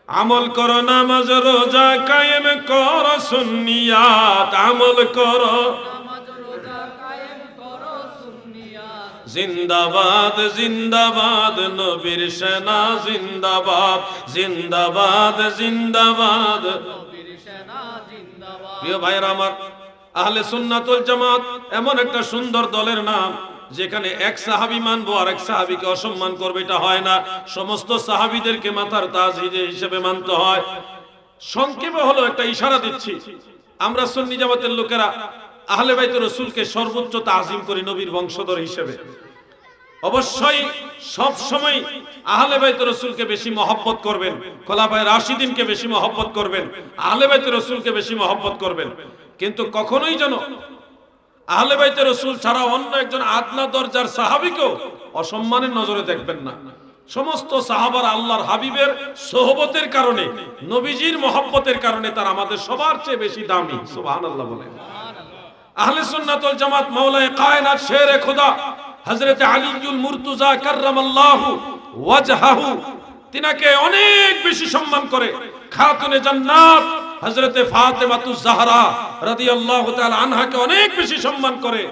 S1: আমল করো নামাজ রোজা কায়েম করো সুন্নিয়াত, আমল করো নামাজ রোজা কায়েম করো সুন্নিয়াত। জিন্দাবাদ জিন্দাবাদ নবীর সেনা, জিন্দাবাদ জিন্দাবাদ জিন্দাবাদ নবীর সেনা জিন্দাবাদ। প্রিয় ভাইরা আমার, আহলে সুন্নাত ওয়াল জামাত এমন একটা সুন্দর দলের নাম, যেখানে এক সাহাবী মানবো আর এক সাহাবীকে অসম্মান করবে, এটা হয় না। সমস্ত সাহাবীদেরকে মাথার তাজ হিসেবে মানতে হয়। সংক্ষেপে হলো একটা ইশারা দিচ্ছি, আমরা সুন্নি জামাতের লোকেরা আহলে বাইত রাসূলকে সর্বোচ্চ তাজিম করি নবীর বংশধর হিসেবে। অবশ্যই সব সময় আহলে বাইত রাসূলকে বেশি মহব্বত করবেন, খোলাফায়ে রাশিদিনকে বেশি মহব্বত করবেন, আহলে বাইত রাসূলকে বেশি মহব্বত করবেন। কিন্তু কখনোই যেন আহলে বাইতে রাসূল ছাড়া অন্য একজন আদনা দরজার সাহাবীকেও অসম্মানের নজরে দেখবেন না। সমস্ত সাহাবার আল্লাহর হাবিবের সোহবতের কারণে, নবীজির মহব্বতের কারণে তারা আমাদের সবার চেয়ে বেশি দামি। সুবহানাল্লাহ বলেন। আহলে সুন্নাত ওয়াল জামাত মাওলায়ে কায়নাত শেরে খোদা হযরত আলীউল মুরতুজা কাররামাল্লাহু ওয়াজহাহু, তিনাকে অনেক বেশি সম্মান করে। খাতুনে জান্নাত হযরতে ফাতেমাতুজ জাহরা রাদিয়াল্লাহু তাআলা আনহাকে অনেক বেশি সম্মান করে।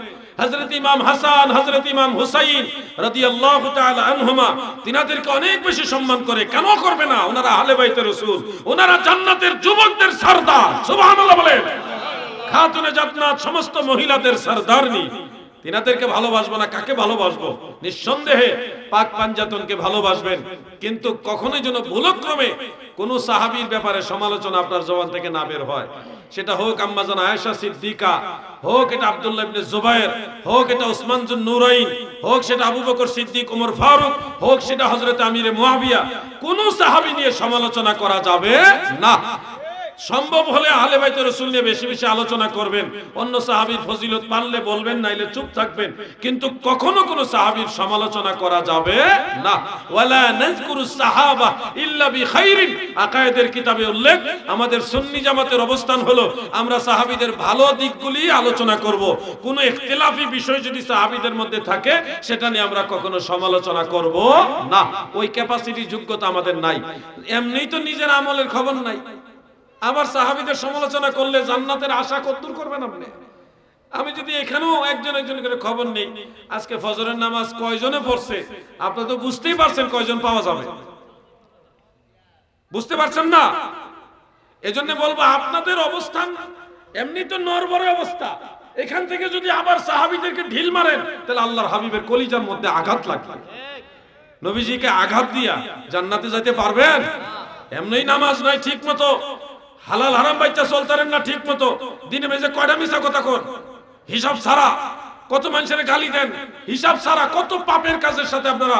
S1: হযরত ইমাম হাসান, হযরত ইমাম হুসাইন রাদিয়াল্লাহু তাআলা আনহুমা তিনাদেরকে অনেক বেশি সম্মান করে। কেন করবে না? ওনারা আহলে বাইতের রাসূল, ওনারা জান্নাতের যুবকদের সরদার। সুবহানাল্লাহ বলেন। খাতুনে জান্নাত সমস্ত মহিলাদের সরদারনি। তিনাদেরকে ভালোবাসবো না, কাকে ভালোবাসবো? নিঃসন্দেহে পাক পাঞ্জাতনকে ভালোবাসবেন, কিন্তু কখনোই যেন ভুলক্রমে কোন সাহাবীর ব্যাপারে সমালোচনা আপনার জবান থেকে না বের হয়। সেটা হোক আম্মাজান আয়েশা সিদ্দিকা, হোক এটা আব্দুল্লাহ ইবনে জুবায়ের, হোক এটা উসমান জুন নুরাইন, হোক সেটা আবু বকর সিদ্দিক, ওমর ফারুক, হোক সেটা হযরত আমিরে মুয়াবিয়া। কোন সাহাবী নিয়ে সমালোচনা করা যাবে না। সম্ভব হলে আহলে বাইতের রাসূল নিয়ে বেশি বেশি আলোচনা করবেন, অন্য সাহাবীর ফজিলত পারলে বলবেন, নাইলে চুপ থাকবেন, কিন্তু কখনো কোনো সাহাবীর সমালোচনা করা যাবে না। ওয়ালা নাযকুরুস সাহাবা ইল্লা বিখাইরিন। আকায়েদের কিতাবে উল্লেখ, আমাদের সুন্নি জামাতের অবস্থান হলো আমরা সাহাবীদের ভালো দিকগুলি আলোচনা করব। কোনো ইখতিলাফি বিষয় যদি সাহাবীদের মধ্যে থাকে সেটা নিয়ে আমরা কখনো সমালোচনা করব না। ওই ক্যাপাসিটি, যোগ্যতা আমাদের নাই। এমনিই তো নিজের আমলের খবর নাই, আবার সাহাবীদের সমালোচনা করলে জান্নাতের আশা কতদূর করবেন আপনি? আমি যদি এখানেও একজন একজন করে খবর নেই, আজকে ফজরের নামাজ কয়জনে পড়ছে আপনি তো বুঝতেই পারছেন কয়জন পাওয়া যাবে। বুঝতে পারছেন না? এজন্য বলবো আপনাদের অবস্থান এমনি তো নরবরে অবস্থা, এখান থেকে যদি আবার সাহাবীদেরকে ঢিল মারেন তাহলে আল্লাহর হাবিবের কলিজার মধ্যে আঘাত লাগবে। নবীজিকে আঘাত দিয়া জান্নাতে যেতে পারবেন? এমনি নামাজ নাই ঠিক মতো, হালাল হারাম বাইচা চলতারেন না ঠিক মতো, দিনে বেজে কয়টা মিছা কথা কর, হিসাব ছাড়া কত মানুষের গালি দেন, হিসাব ছাড়া কত পাপের কাজের সাথে আপনারা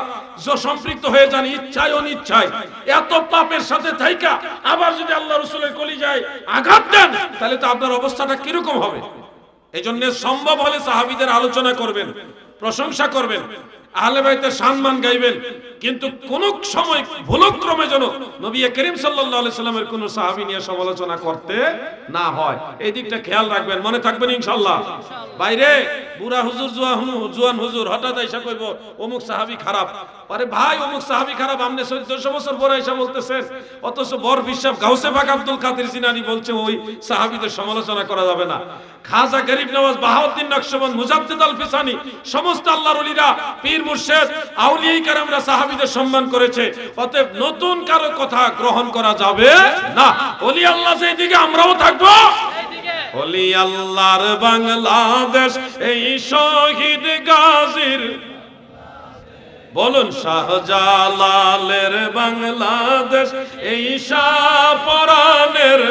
S1: সম্পৃক্ত হয়ে যান, ইচ্ছায় অনিচ্ছায়। এত পাপের সাথে থাইকা আবার যদি আল্লাহ রাসূলের কলিজায় আঘাত দেন তাহলে তো আপনার অবস্থাটা কিরকম হবে? এজন্য সম্ভব হলে সাহাবীদের আলোচনা করবেন, প্রশংসা করবেন, আহলে বাইতের সম্মান গাইবেন, কিন্তু কোন সময় ভুলক্রমে যেন নবী করিম সাল্লাল্লাহু আলাইহি সাল্লামের কোন সাহাবী নিয়ে সমালোচনা করতে না হয়। এই দিকটা খেয়াল রাখবেন, মনে থাকবেন ইনশাআল্লাহ। বাইরে বুড়া হুজুর, জোয়ান হুজুর হঠাৎ এসে কইব অমুক সাহাবী খারাপ। আরে ভাই, অমুক সাহাবী খারাপ আপনি 1400 বছর পরে এসে বলতেছেন, অথচ বর বিশাব গাউসে পাক আব্দুল কাদের জিলানী বলছে ওই সাহাবীদের সমালোচনা করা যাবে না। খাজা গরিব নওয়াজ, বাহাউদ্দিন নকশবন্দ, মুজাদ্দিদ আল ফিসানি, সমস্ত আল্লাহর ওলিরা, পীর মুর্শিদ, আউলিয়ায়ে কেরামরা সাহাবীদের সম্মান করেছে। অতএব নতুন কারো কথা গ্রহণ করা যাবে না। ওলি আল্লাহ যেদিকে আমরাও থাকবো। ওলি আল্লাহর বাংলাদেশ এই শহীদ গাজীর, বলুন শাহজালালের বাংলাদেশ এই শাহপরানের,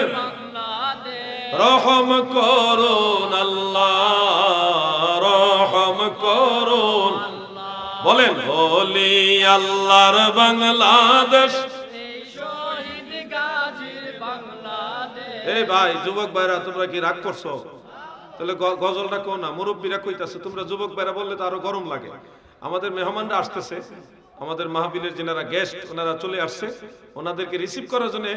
S1: রহম করুন আল্লাহ, রহম করুন। বলেন ওলি আল্লাহর বাংলাদেশ। এই ভাই যুবক ভাইরা, তোমরা কি রাগ করছো? তাহলে গজলটা কো না, মুরব্বীরা কইতাছে, তোমরা যুবক ভাইরা বললে তো আরো গরম লাগে। আমাদের মেহমানরা আসতেছে, আমাদের মাহফিলের যারা গেস্ট ওনারা চলে আসছে, ওনাদেরকে রিসিভ করার জন্য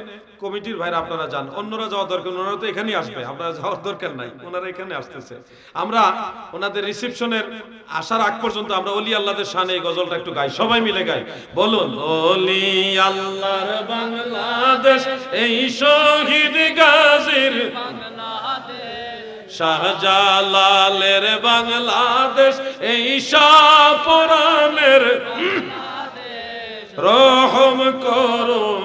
S1: কমিটির ভাইরা আপনারা যান, অন্যরা যাওয়া দরকার, ওনারা তো এখানেই আসবে, আপনারা যাওয়ার দরকার নাই, ওনারা এখানে আসতেছে। আমরা ওনাদের রিসেপশনের আসার আগ পর্যন্ত আমরা ওলি আল্লাহদের শানে এই গজলটা একটু গাই, সবাই মিলে গাই। বলুন ওলি আল্লাহর বাংলাদেশ এই শহীদ গাজীর শাহজালালের বাংলাদেশ এই শাহপরানের, রহম করুন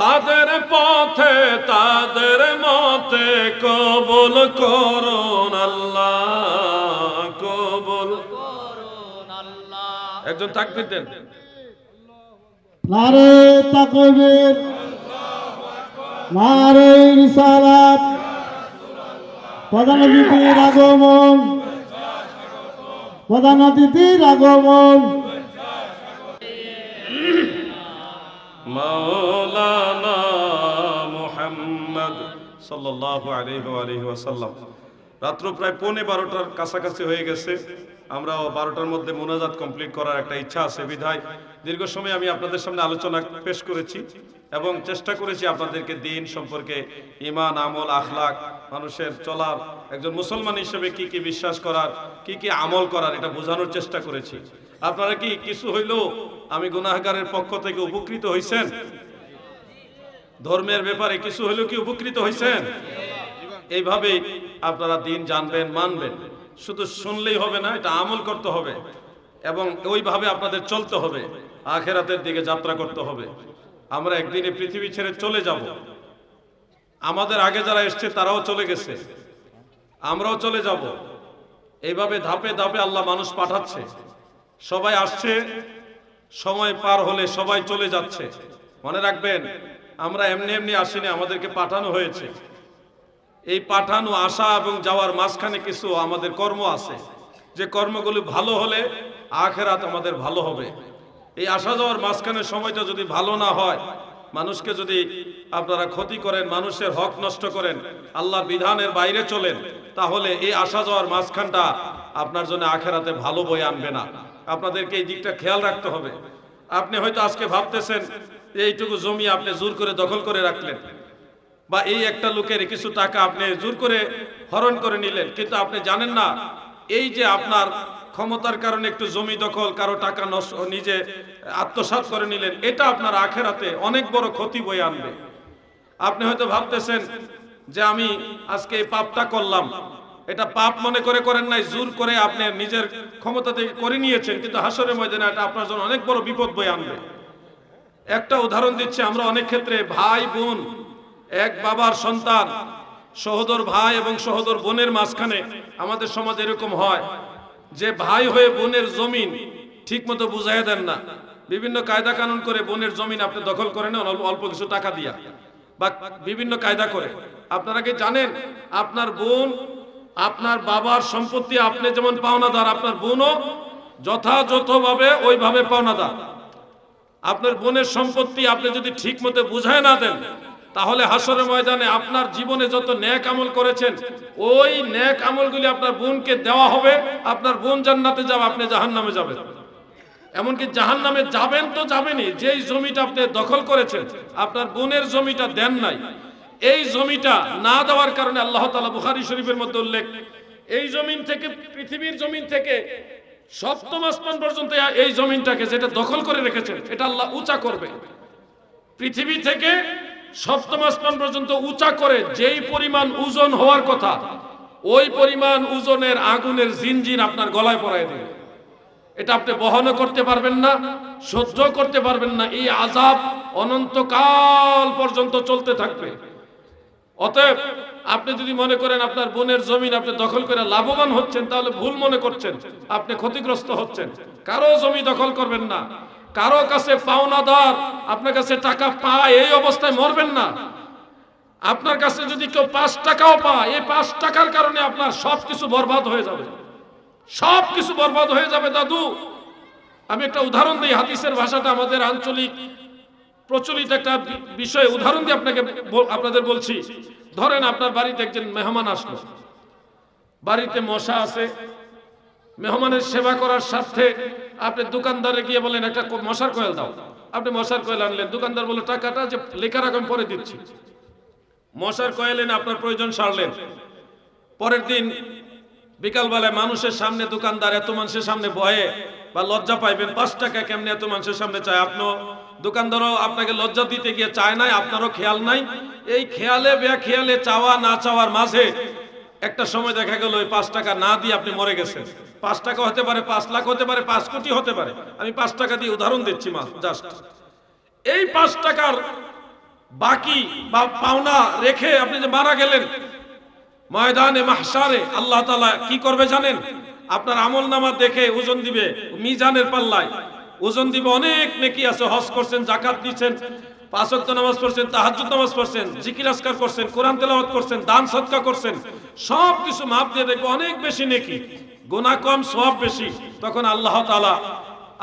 S1: তাদের পথে তাদের মতে, কবুল করুন আল্লাহ, কবুল করুন আল্লাহ। একজন তাকবীর দেন।
S3: নারে তাকবীর, নারে রিসালাত, প্রধান অতিথির আগমন, প্রধান অতিথির আগমন।
S1: মাওলানা মুহাম্মদ সাল্লাল্লাহু আলাইহি ওয়া আলিহি ওয়াসাল্লাম। রাত্র প্রায় 12:15 কাছাকাছি হয়ে গেছে। আমরাও 12টার মধ্যে মোনাজাত কমপ্লিট করার একটা ইচ্ছা আছে বিধায় দীর্ঘ সময় আমি আপনাদের সামনে আলোচনা পেশ করেছি এবং চেষ্টা করেছি আপনাদেরকে দিন সম্পর্কে, ঈমান, আমল, আখলাক, মানুষের চলার, একজন মুসলমান হিসেবে কি কি বিশ্বাস করার, কি কি আমল করার, এটা বোঝানোর চেষ্টা করেছি। আপনারা কি কিছু হইলেও আমি গুনাহগারের পক্ষ থেকে উপকৃত হইছেন? ধর্মের ব্যাপারে কিছু হইলেও কি উপকৃত হইছেন? এইভাবেই আপনারা দিন জানবেন, মানবেন। শুধু শুনলেই হবে না, এটা আমল করতে হবে এবং ওইভাবে আপনাদের চলতে হবে, আখিরাতের দিকে যাত্রা করতে হবে। আমরা একদিন এই পৃথিবী ছেড়ে চলে যাব। আমাদের আগে যারা এসছে তারাও চলে গেছে, আমরাও চলে যাব। এইভাবে ধাপে ধাপে আল্লাহ মানুষ পাঠাচ্ছে। সবাই আসছে, সময় পার হলে সবাই চলে যাচ্ছে। মনে রাখবেন, আমরা এমনি এমনি আসিনি, আমাদেরকে পাঠানো হয়েছে। এই পাঠানো, আসা এবং যাওয়ার মাঝখানে কিছু আমাদের কর্ম আছে, যে কর্মগুলো ভালো হলে আখিরাত আমাদের ভালো হবে। এই আসা যাওয়ার মাঝখানে সময়টা যদি ভালো না হয়, মানুষকে যদি আপনারা ক্ষতি করেন, মানুষের হক নষ্ট করেন, আল্লাহর বিধানের বাইরে চলেন, তাহলে এই আসা যাওয়ার মাঝখানটা আপনার জন্য আখিরাতে ভালো বয়ে আনবে না। আপনাদেরকে এই দিকটা খেয়াল রাখতে হবে। আপনি হয়তো আজকে ভাবতেছেন এইটুকু জমি আপনি জোর করে দখল করে রাখলেন, বা এই একটা লোকের কিছু টাকা আপনি জোর করে হরণ করে নিলেন, কিন্তু আপনি জানেন না এই যে আপনার ক্ষমতার কারণে একটু জমি দখল, কারো টাকা নষ্ট, নিজে আত্মসাৎ করে নিলেন, এটা আপনার আখিরাতে অনেক বড় ক্ষতি বয়ে আনবে। আপনি হয়তো ভাবতেছেন যে আমি আজকে এই পাপটা করলাম, এটা পাপ মনে করে করেন নাই, জোর করে আপনি নিজের ক্ষমতা থেকে করে নিয়েছেন, কিন্তু হাসরের ময়দানে এটা আপনার জন্য অনেক বড় বিপদ বয়ে আনবে। একটা উদাহরণ দিচ্ছি, আমরা অনেক ক্ষেত্রে ভাই বোন, এক বাবার সন্তান, সহোদর ভাই এবং সহোদর বোনের মাঝখানে আমাদের সমাজে এরকম হয় যে ভাই হয়ে বোনের জমিন ঠিক মতো বুঝাইয়া দেন না, বিভিন্ন কায়দা কানুন করে বোনের জমিন আপনি দখল করে নেন অল্প কিছু টাকা দিয়া, বা বিভিন্ন কায়দা করে। আপনারা কি জানেন আপনার বোন, আপনার বাবার সম্পত্তি আপনি যেমন পাওনাদার, আপনার বোনও যথাযথভাবে ওইভাবে পাওনাদার। আপনার বোনের সম্পত্তি আপনি যদি ঠিক মতো বুঝায় না দেন, তাহলে হাসরের ময়দানে আপনার জীবনে যত নেক আমল করেছেন, ওই নেক আমলগুলি আপনার বোনকে দেওয়া হবে। আপনার বোন জান্নাতে যাবে, আপনি জাহান্নামে যাবেন। এমনকি জাহান্নামে যাবেন তো যাবেনই, যেই জমিটা আপনি দখল করেছেন, আপনার বোনের জমিটা দেন নাই, এই জমিটা না দেওয়ার কারণে আল্লাহ তাআলা বুখারী শরীফের মধ্যে উল্লেখ, এই জমিন থেকে, পৃথিবীর জমিন থেকে সপ্তম আসমান পর্যন্ত এই জমিনটাকে যেটা দখল করে রেখেছেন, এটা আল্লাহ উঁচা করবে। পৃথিবী থেকে সপ্তম আসমান পর্যন্ত উঁচা করে যেই পরিমাণ ওজন হওয়ার কথা, ওই পরিমাণ ওজনের আগুনের জিনজির আপনার গলায় পরায় দেবে। এটা আপনি বহনও করতে পারবেন না, সহ্য করতে পারবেন না। এই আযাব অনন্তকাল পর্যন্ত চলতে থাকবে। অতএব আপনি যদি মনে করেন আপনার বোনের জমিন আপনি দখল করে লাভবান হচ্ছেন, তাহলে ভুল মনে করছেন, আপনি ক্ষতিগ্রস্ত হচ্ছেন। কারো জমি দখল করবেন না, কারো কাছে পাওনাদার আপনার কাছে টাকা পায় এই অবস্থায় মরবেন না। আপনার কাছে যদি কেউ 5 টাকাও পায়, এই 5 টাকার কারণে আপনার সবকিছু বরবাদ হয়ে যাবে, সবকিছু বরবাদ হয়ে যাবে। দাদু, আমি একটা উদাহরণ দিই, হাদিসের ভাষাটা আমাদের আঞ্চলিক প্রচলিত একটা বিষয় উদাহরণ দিয়ে আপনাদের বলছি। ধরেন আপনার বাড়িতে একজন মেহমান আসলো, বাড়িতে মশা আছে, মেহমানের সেবা করার স্বার্থে আপনি দোকানদারে গিয়ে বলেন একটা মশার কয়েল দাও। আপনি মশার কয়েল আনলেন, দোকানদার বলল টাকাটা যে লেখা রাখুন পরে দিচ্ছি। মশার কয়েল এনে আপনার প্রয়োজন সারলেন। পরের দিন বিকালবেলায় মানুষের সামনে দোকানদার এত মানুষের সামনে ভয়ে বা লজ্জা পাইবেন, 5 টাকা কেমনে এত মানুষের সামনে চায়। আপনিও, দোকানদারও আপনাকে লজ্জা দিতে গিয়ে চায় নাই, আপনারও খেয়াল নাই। এই খেয়ালে বেখেয়ালে, চাওয়া না চাওয়ার মাঝে একটা সময় দেখা গেল ওই 5 টাকা না দিয়ে আপনি মরে গেছেন। 5 টাকা হতে পারে, 5 লাখ হতে পারে, 5 কোটি হতে পারে। আমি 5 টাকা দিয়ে উদাহরণ দিচ্ছি জাস্ট। এই 5 টাকার বাকি বা পাওনা রেখে আপনি যে মারা গেলেন, ময়দানে মাহশারে আল্লাহ তাআলা কি করবে জানেন? আপনার আমলনামা দেখে ওজন দিবে, মিজানের পাল্লায় ওজন দিবে। অনেক নেকি আছে, হজ করছেন, যাকাত দিচ্ছেন, 5 ওয়াক্ত নামাজ পড়ছেন, তাহাজ্জুদ নামাজ পড়ছেন, জিকির আজকার করছেন, কোরআন তেলাওয়াত করছেন, দান সদকা করছেন, সব কিছু মাপ দিয়ে দেখবে অনেক বেশি নেকি, গুনাহ কম, সওয়াব বেশি। তখন আল্লাহ তাআলা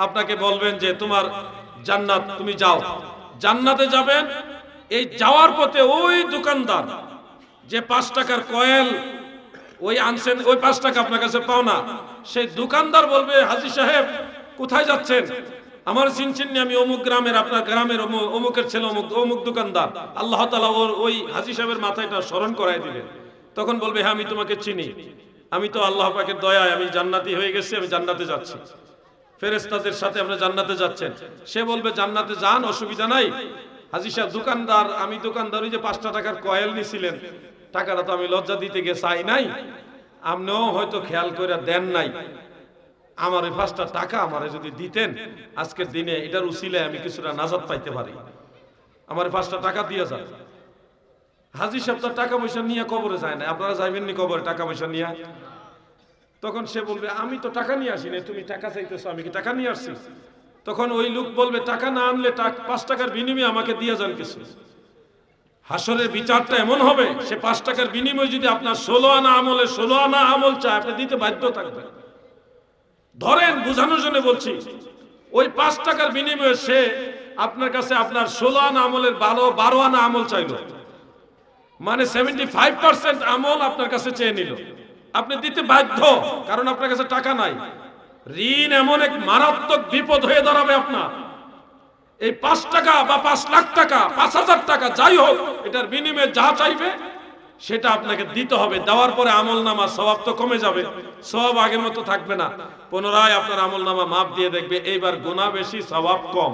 S1: আপনাকে বলবেন যে তোমার জান্নাত, তুমি যাও। জান্নাতে যাবেন। এই যাওয়ার পথে ওই দোকানদার যে 5 টাকার কয়েল ওই আনছেন ওই 5 টাকা আপনার কাছে পাও না, সেই দোকানদার বলবে হাজী সাহেব কোথায় যাচ্ছেন, আমার চিনছেন আমি অমুক গ্রামের, আপনার গ্রামের অমুকের ছেলে অমুক অমুক দোকানদার। আল্লাহ তাআলা ওই হাজী সাহেবের মাথায় এটা স্মরণ করায় দিবেন। তখন বলবে হ্যাঁ আমি তোমাকে চিনি, আমি তো আল্লাহ পাকের দয়ায় আমি জান্নাতি হয়ে গেছি, আমি জান্নাতে যাচ্ছি, ফেরেশতাদের সাথে আপনি জান্নাতে যাচ্ছেন। সে বলবে জান্নাতে যান, অসুবিধা নাই। হাজী সাহেব দোকানদার, আমি দোকানদার, ওই যে 5 টাকার কয়েল নিছিলেন, টাকাটা তো আমি লজ্জা দিতে গিয়ে চাই নাই, আপনিও হয়তো খেয়াল করে দেন নাই, আমার ওই 5টা টাকা আমারে যদি দিতেন আজকের দিনে এটার উসিলায় আমি কিছুটা নাজাত পাইতে পারি, আমার 5টা টাকা দিয়ে যান। হাজী সাহেব তার টাকা পয়সা নিয়ে কবরে যায় না, আপনারা যাইবেন নি কবরে টাকা পয়সা নিয়ে? তখন সে বলবে আমি তো টাকা নিয়ে আসি না, তুমি টাকা চাইতেছো, আমি কি টাকা নিয়ে আসছি? তখন ওই লোক বলবে টাকা না আনলে 5 টাকার বিনিময়ে আমাকে দিয়ে যান কিছু। হাসরের বিচারটা এমন হবে, সে 5 টাকার বিনিময়ে যদি আপনার 16 আনা আমলে 16 আনা আমল চায়, আপনি দিতে বাধ্য থাকবেন। ধরেন বোঝানোর জন্য বলছি, ওই 5 টাকার বিনিময়ে সে আপনার কাছে আপনার 16 আনা আমলের 12 আনা আমল চাইল, মানে 75% আমল আপনার কাছে চেয়ে নিল, আপনি দিতে বাধ্য, কারণ আপনার কাছে টাকা নাই। ঋণ এমন এক মারাত্মক বিপদ হয়ে দাঁড়াবে আপনার, এই 5 টাকা বা 5 লাখ টাকা 5000 টাকা যাই হোক, এটার বিনিময়ে যা চাইবে সেটা আপনাকে দিতে হবে। দেওয়ার পরে আমল নামা সওয়াব তো কমে যাবে, সওয়াব আগের মতো থাকবে না, পুনরায় আপনার আমল নামা মাপ দিয়ে দেখবে এইবার গুনাহ বেশি সওয়াব কম।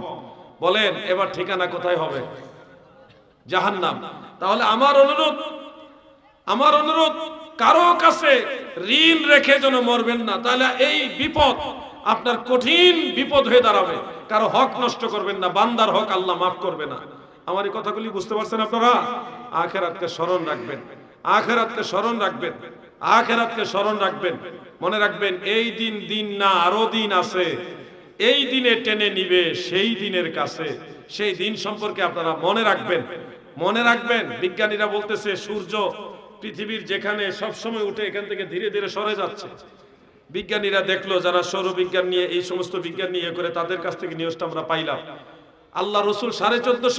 S1: বলেন এবার ঠিকানা কোথায় হবে? জাহান্নাম। তাহলে আমার অনুরোধ কারো কাছে ঋণ রেখে যেন মরবেন না, তাহলে এই বিপদ আপনার কঠিন বিপদ হয়ে দাঁড়াবে। কারো হক নষ্ট করবেন না, বান্দার হক আল্লাহ মাফ করবে না। আমার এই কথাগুলি বুঝতে পারছেন আপনারা? আখিরাতকে স্মরণ রাখবেন, আখিরাতকে স্মরণ রাখবেন, আখিরাতকে স্মরণ রাখবেন। মনে রাখবেন এই দিন না আরো দিন আছে, এই দিনে টেনে নিবে সেই দিনের কাছে, সেই দিন সম্পর্কে আপনারা মনে রাখবেন। মনে রাখবেন বিজ্ঞানীরা বলতেছে সূর্য পৃথিবীর যেখানে সব সময় উঠে এখান থেকে ধীরে ধীরে সরে যাচ্ছে। বিজ্ঞানীরা দেখলো, যারা সৌর বিজ্ঞান নিয়ে এই সমস্ত বিজ্ঞান নিয়ে করে, তাদের কাছ থেকে নিউজটা আমরা পাইলাম। আল্লাহ রসুল 1450